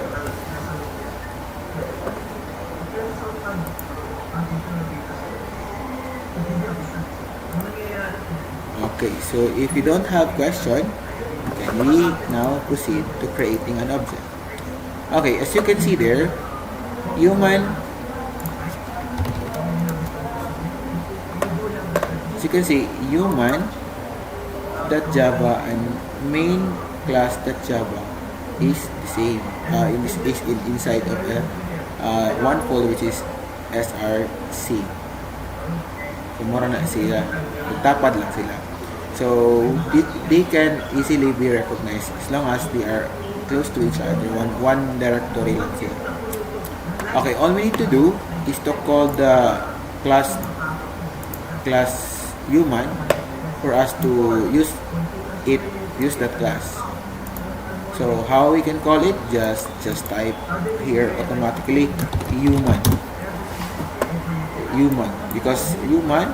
Okay, so if you don't have question, can we now proceed to creating an object? Okay, as you can see there, human .java and main class.java is the same. Is inside of one folder which is src. So mura na sila, tapad lang sila. So they can easily be recognized as long as they are close to each other. One directory lang sila. Okay, all we need to do is to call the class human for us to use that class. So how we can call it? Just type here automatically human because human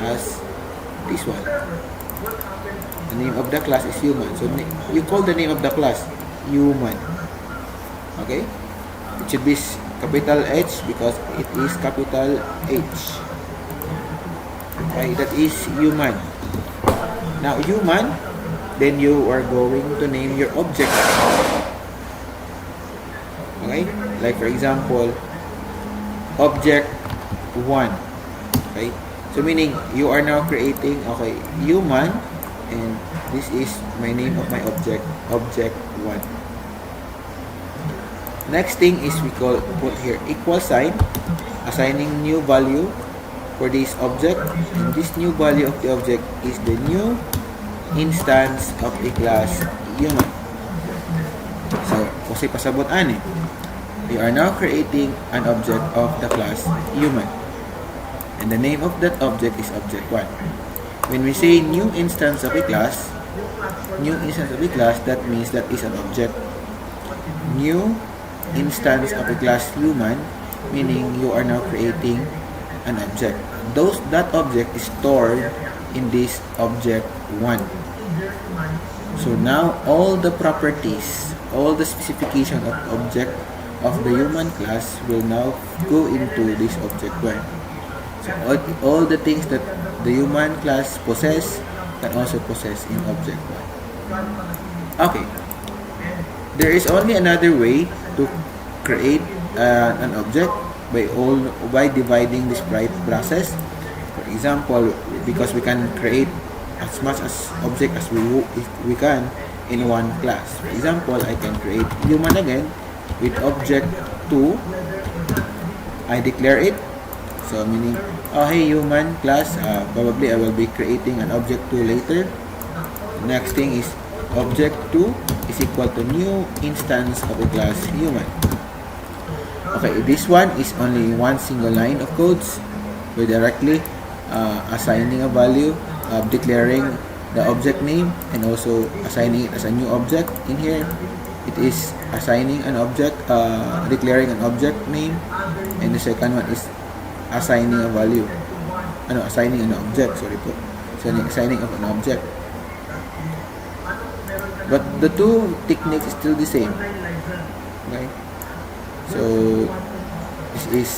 has this one. The name of the class is human. So you call the name of the class human. Okay? It should be capital H because it is capital H. Okay, that is human. Now human, then you are going to name your object. Okay? Like for example, object 1. Okay? So meaning you are now creating human, and this is my name of my object 1. Next thing is we put here equal sign, assigning new value for this object, and this new value of the object is the new instance of a class human. So, kasi pasabot ani, we are now creating an object of the class human, and the name of that object is object 1. When we say new instance of a class, that means that is an object. New instance of a class human, meaning you are now creating an object. That object is stored in this object 1. So now all the properties, all the specification of object of the human class will now go into this object 1. So all the things that the human class possess can also possess in object 1. Okay. There is only another way to create an object by dividing this process. For example, because we can create as much as object as we can in one class. For example, I can create human again with object 2. I declare it. So meaning, hey human class, probably I will be creating an object 2 later. Next thing is object 2 is equal to new instance of a class human. Okay, this one is only one single line of codes. We're directly assigning a value, declaring the object name, and also assigning it as a new object. In here, it is assigning an object, declaring an object name, and the second one is assigning a value. Assigning an object, sorry po. Assigning of an object. But the two techniques is still the same. Okay? So, this is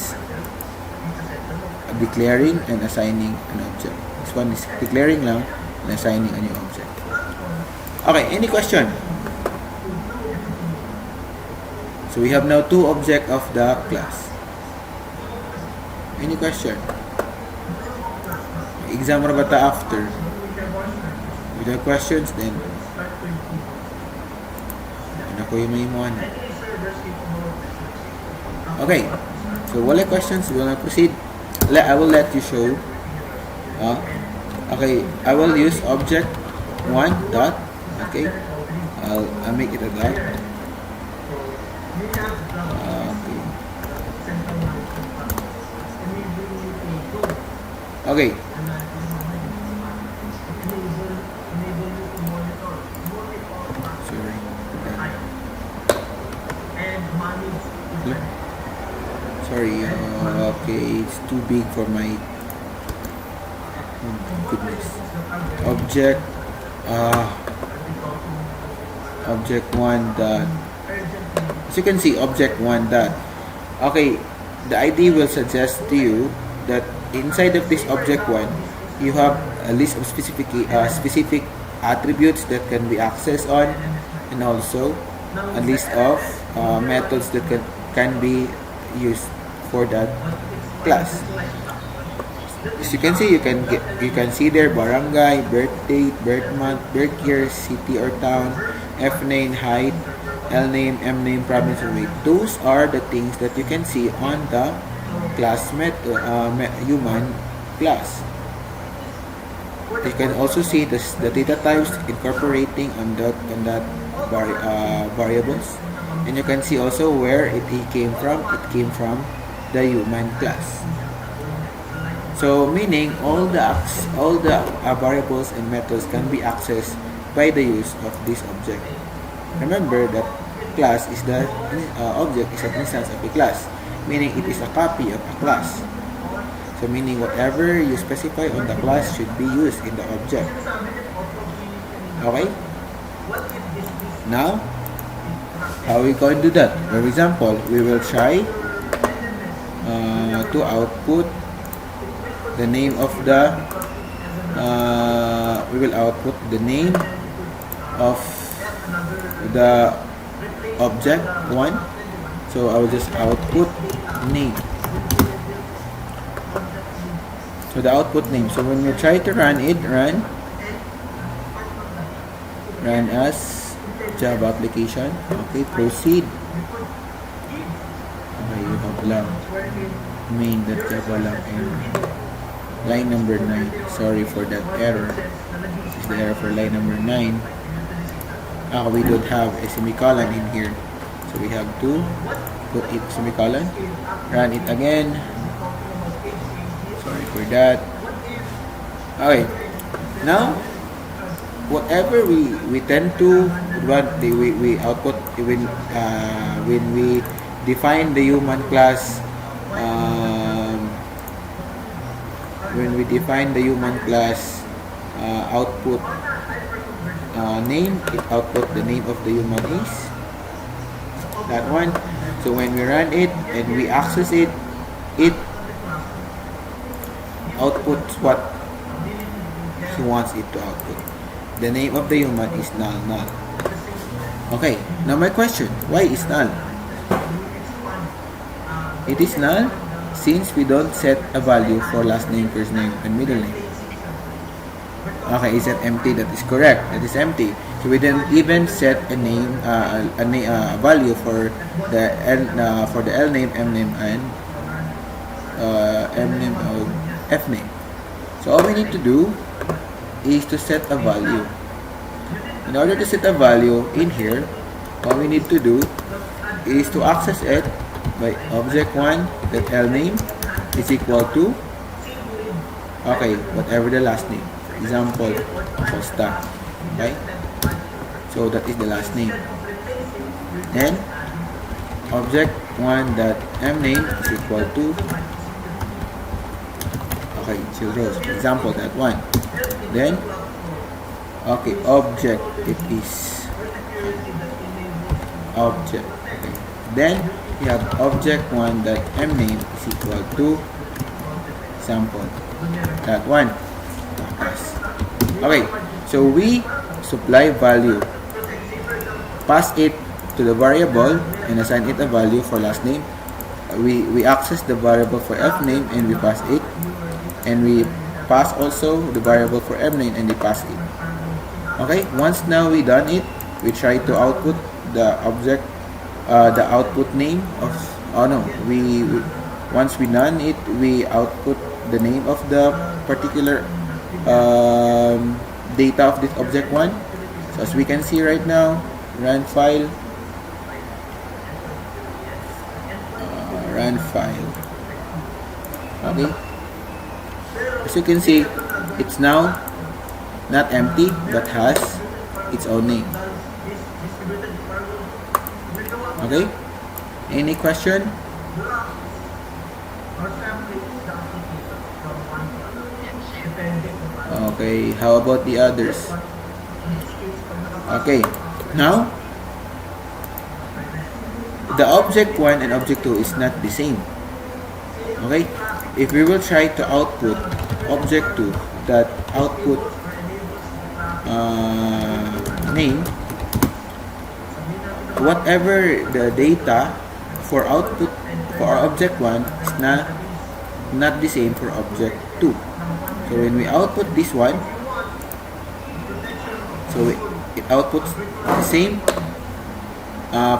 declaring and assigning an object. This one is declaring lang and assigning a new object. Okay, any question? So, we have now two objects of the class. Any question? Exam ra bata after? With the questions, then ako yung may imuan. Okay, so wala questions, we will proceed. I will let you show. Okay, I will use object 1 dot. Okay, I'll make it a dot. Okay. Sorry, okay, it's too big for my goodness. Object 1 dot. As you can see, object 1 dot. Okay, the ID will suggest to you that inside of this object 1, you have a list of specific attributes that can be accessed on, and also a list of methods that can be used for that class. As you can see, you can see there barangay, birth date, birth month, birth year, city or town, F name, height, L name, M name, province, or weight. Those are the things that you can see on the class human class. You can also see the data types incorporating on that variables, and you can see also where it came from. It came from the human class. So meaning all the variables and methods can be accessed by the use of this object. Remember that class is the object is an instance of a class, meaning it is a copy of a class. So meaning whatever you specify on the class should be used in the object. Okay? Now, how are we going to do that? For example, we will try to output the name of the we will output the name of the object 1. So I will just output name. So the output name. So when you try to run it, run as Java application. Okay, proceed. Okay, you have lang main.java lang and line number 9. Sorry for that error. This is the error for line number 9. We don't have a semicolon in here, so we have to put it semicolon. Run it again. Sorry for that. Okay, now whatever we tend to run, we output when we define the human class. When we define the human class output name, it output the name of the human is that one. So when we run it and we access it, it outputs what he wants it to output. The name of the human is null. Okay, now my question, why is null? It is null since we don't set a value for last name, first name, and middle name. Okay, is that empty? That is correct. That is empty. So we didn't even set a name, a value for the L name, M name, and M name or F name. So all we need to do is to set a value. In order to set a value in here, all we need to do is to access it by object 1 that L name is equal to whatever the last name. For example, Costa. Okay? So that is the last name. Then object 1 that M name is equal to zeros. For example, that one. Then object, it is object. Okay. Then we have object 1 that M name is equal to sample. That one. Okay, so we supply value, pass it to the variable and assign it a value for last name. We access the variable for F name and we pass it, and we pass also the variable for M name and we pass it. Okay, once now we done it, we try to output the object, the output name of once we done it, we output the name of the particular data of this object 1. So as we can see right now, run file, okay, as you can see, it's now not empty but has its own name. Okay, any question? Okay, how about the others? Okay, now the object 1 and object 2 is not the same. Okay, if we will try to output object 2 that output name, whatever the data for output for object 1 is not the same for object 2. So when we output this one, so it outputs the same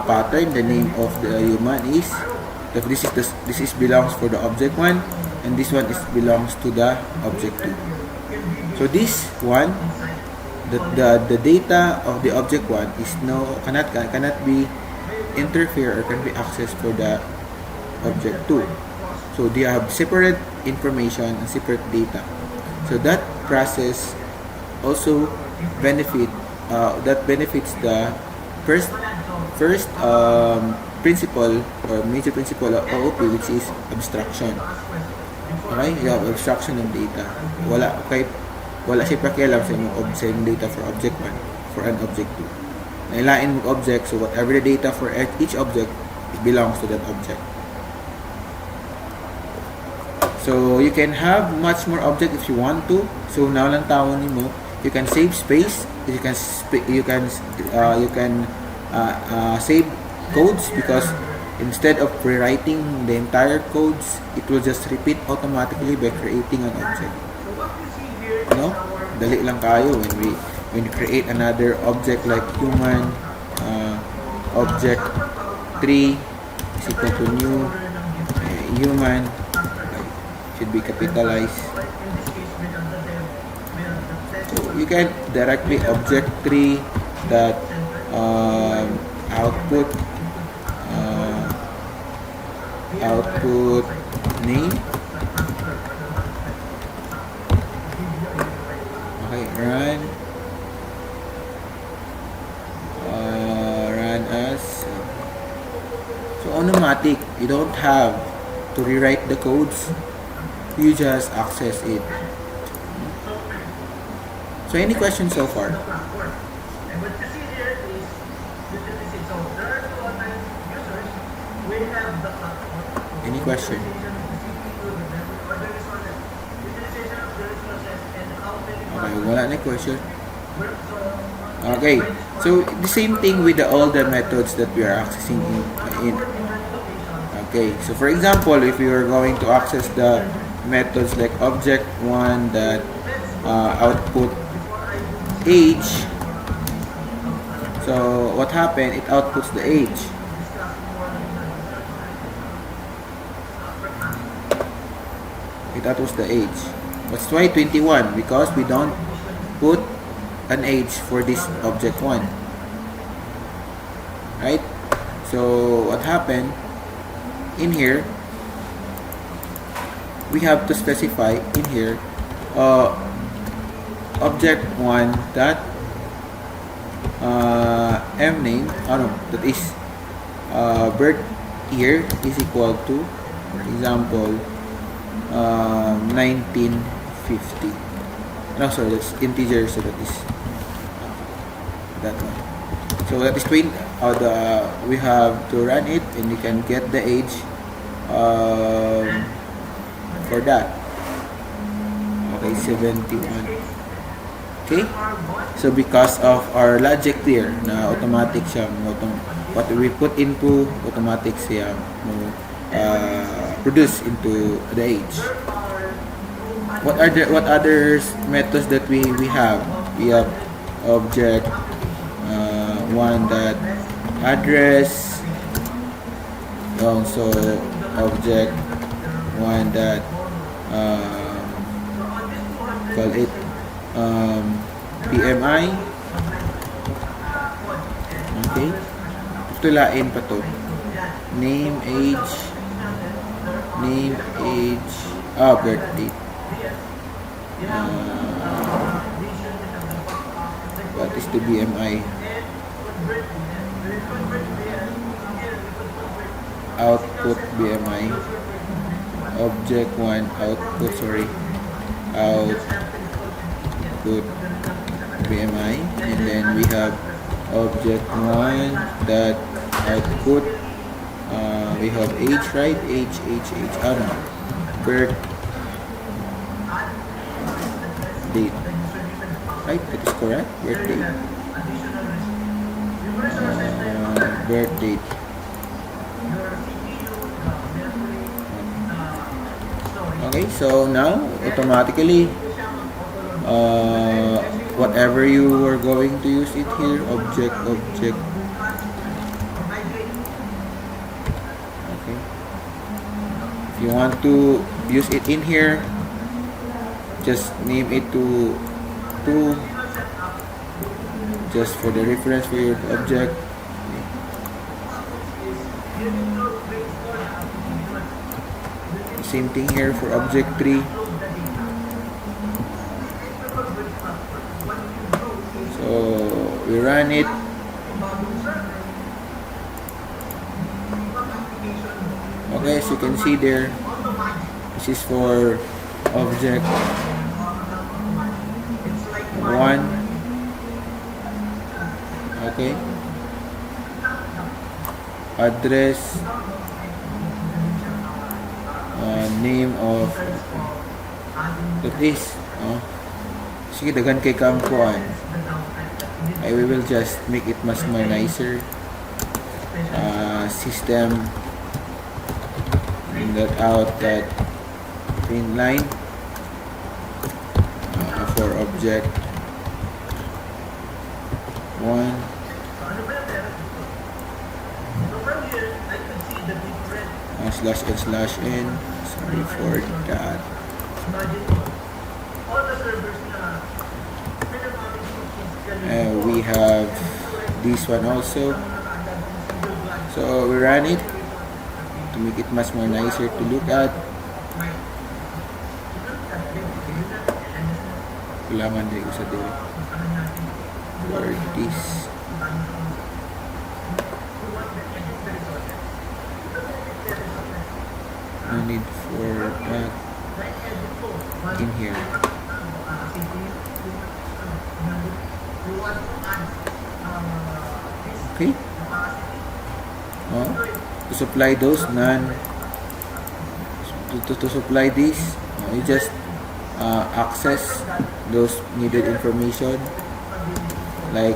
pattern. The name of the human is, if this is belongs for the object 1 and this one is belongs to the object 2. So this one, the data of the object 1 is cannot be interfere or can be accessed for the object 2. So they have separate information and separate data. So that process also benefits the first principle or major principle of OOP, which is abstraction. Okay, you have abstraction of data. wala siya pakialam sa imong data for object 1 for an object 2. Nailain mo object, so whatever the data for each object, it belongs to that object. So you can have much more object if you want to. So now lang tawon nimo, you can save space, you can save codes, because instead of rewriting the entire codes, it will just repeat automatically by creating an object. No? Dali lang kayo when you create another object like human, object 3 is equal to new human, should be capitalized. So you can directly object 3 that output name. Okay, run as so automatic. You don't have to rewrite the codes, you just access it. So any questions so far? Any question? Okay, wala na question. Okay, so the same thing with all the methods that we are accessing in. Okay, so for example, if you are going to access the methods like object 1 that output age, so what happened? It outputs the age. It outputs the age. That's why 21, because we don't put an age for this object 1, right? So what happened in here, we have to specify in here object 1 that m name, that is birth year is equal to, for example, 1950. No, sorry, that's integer, so that is that one. So that is 20. We have to run it, and you can get the age for that. Okay, 71. Okay, so because of our logic there, na automatic siya, what we put into automatic siya produce into the age. What other methods that we have? We have object 1 that address, also object 1 that call it PMI. Okay, tulain pa to, name age, birth date. What is the BMI? Output BMI. Object 1 output, output BMI, and then we have object 1 that output we have age, right? Age, birth date, right? That is correct. Birth date. Birth date. Okay, so now automatically whatever you are going to use it here, object. Okay, if you want to use it in here, just name it to 2, just for the reference for your object. Same thing here for object 3. So we run it. Okay, as you can see there, this is for object Okay, address, name of that is sige, dagan kay kampuan. I will just make it mas more nicer. System that out that print line for object 1 slash n slash n. Sorry for that. We have this one also. So we run it to make it much more nicer to look at. Kailangan din ko sa dito for this. No need for that in here. Okay. To supply those to supply this, you just access those needed information like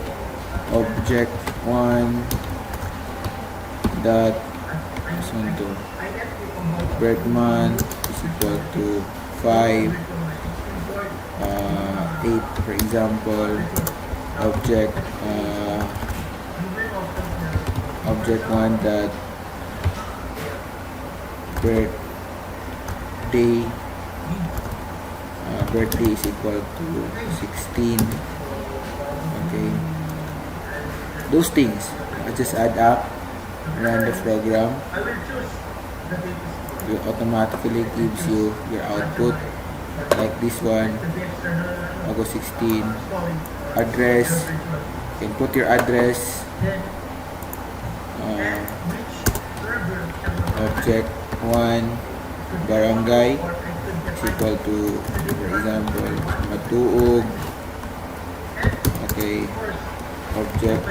object 1 dot birth month is equal to 5 8 for example. Object 1 that birthday is equal to 16. Okay, those things I just add up, run the program, it automatically gives you your output like this one. August 16. Address, you can put your address. Object 1 barangay is equal to, for example, Matuog. Okay, object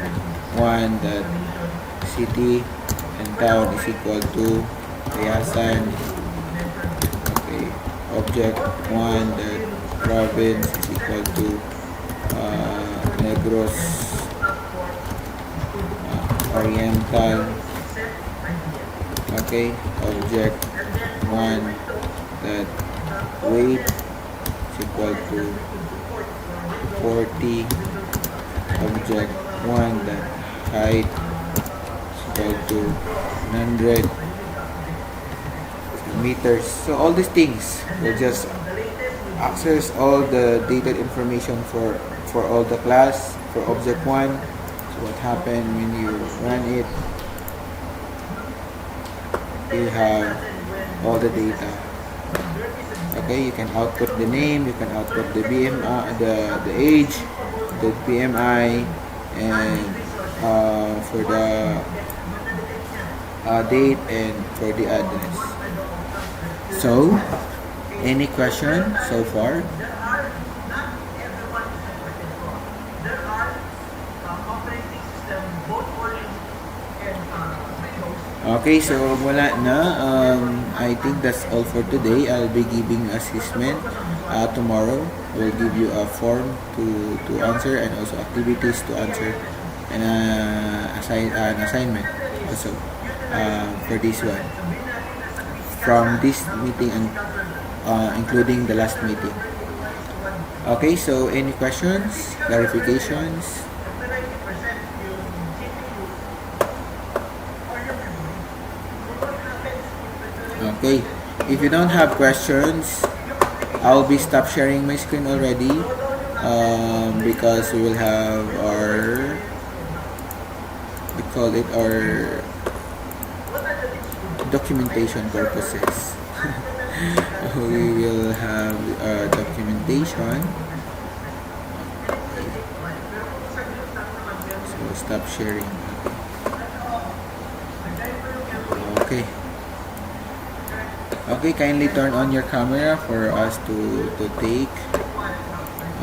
1 that city and town is equal to Payasan. Okay, object 1 that province is equal to Negros Oriental. Okay, object 1 that weight is equal to 40. Object 1 that height is equal to 100 meters. So all these things will just access all the data information for all the class for object 1. So what happened when you run it, you have all the data. Okay, you can output the name, you can output the BMI, the age, the BMI, and for the date and for the address. So, any question so far? Okay, so wala na. I think that's all for today. I'll be giving assessment tomorrow. I will give you a form to answer and also activities to answer and an assignment also for this one. From this meeting and including the last meeting. Okay, so any questions, clarifications? Okay, if you don't have questions, I'll be stop sharing my screen already because we will have our, we call it our documentation purposes. We will have documentation. So stop sharing. Okay. Okay, kindly turn on your camera for us to take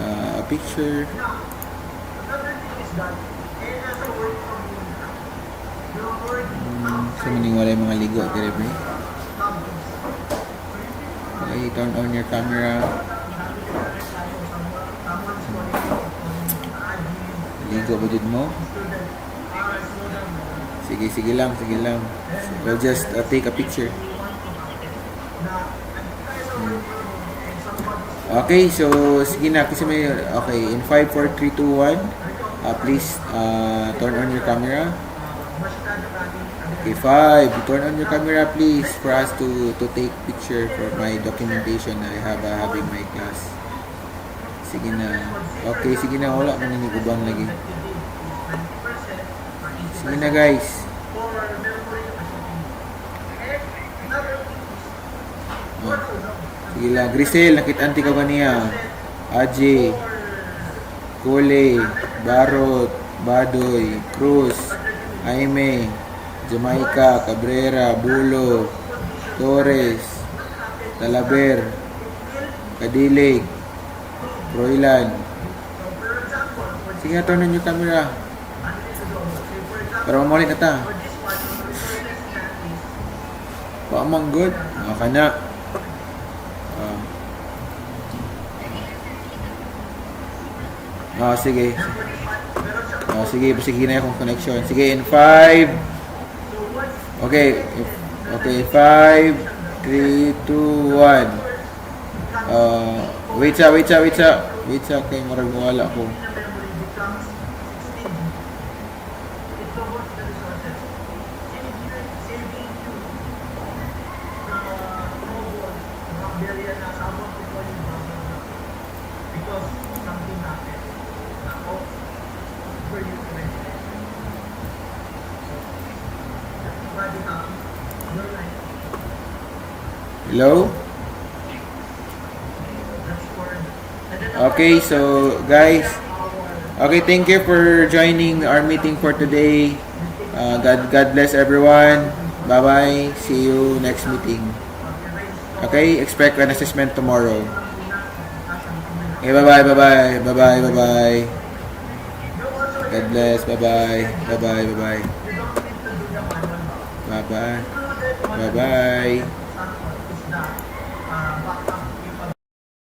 a picture. So maning wala yung mga ligo, dire. Okay, turn on your camera. Ligo ba dito mo? Sige lang. We'll just take a picture. Okay, so sige na kasi may okay, in 5 4 3 2 1, please turn on your camera. Okay, 5, turn on your camera please for us to take picture for my documentation I have having my class. Sige na. Okay, sige na, wala man ni ubang lagi. Sige na guys. Sige lang. Grisel, nakita-anti ka ba niya? Aji, Kole, Barot, Badoy, Cruz, Aime, Jamaica, Cabrera, Bulo, Torres, Talaber, Kadilig, Roylan. Sige nga, turn on yung camera. Para mamulit na ta. Paamang good. Maka na. Sige. Sige na yung connection. Sige, in 5. Okay. Okay, 5, 3, 2, 1. Wait sa. Kaya marag wala ko. Hello? Okay, so guys, okay, thank you for joining our meeting for today. God bless everyone. Bye-bye. See you next meeting. Okay, expect an assessment tomorrow. Okay, bye-bye. God bless. Bye-bye. Bye-bye.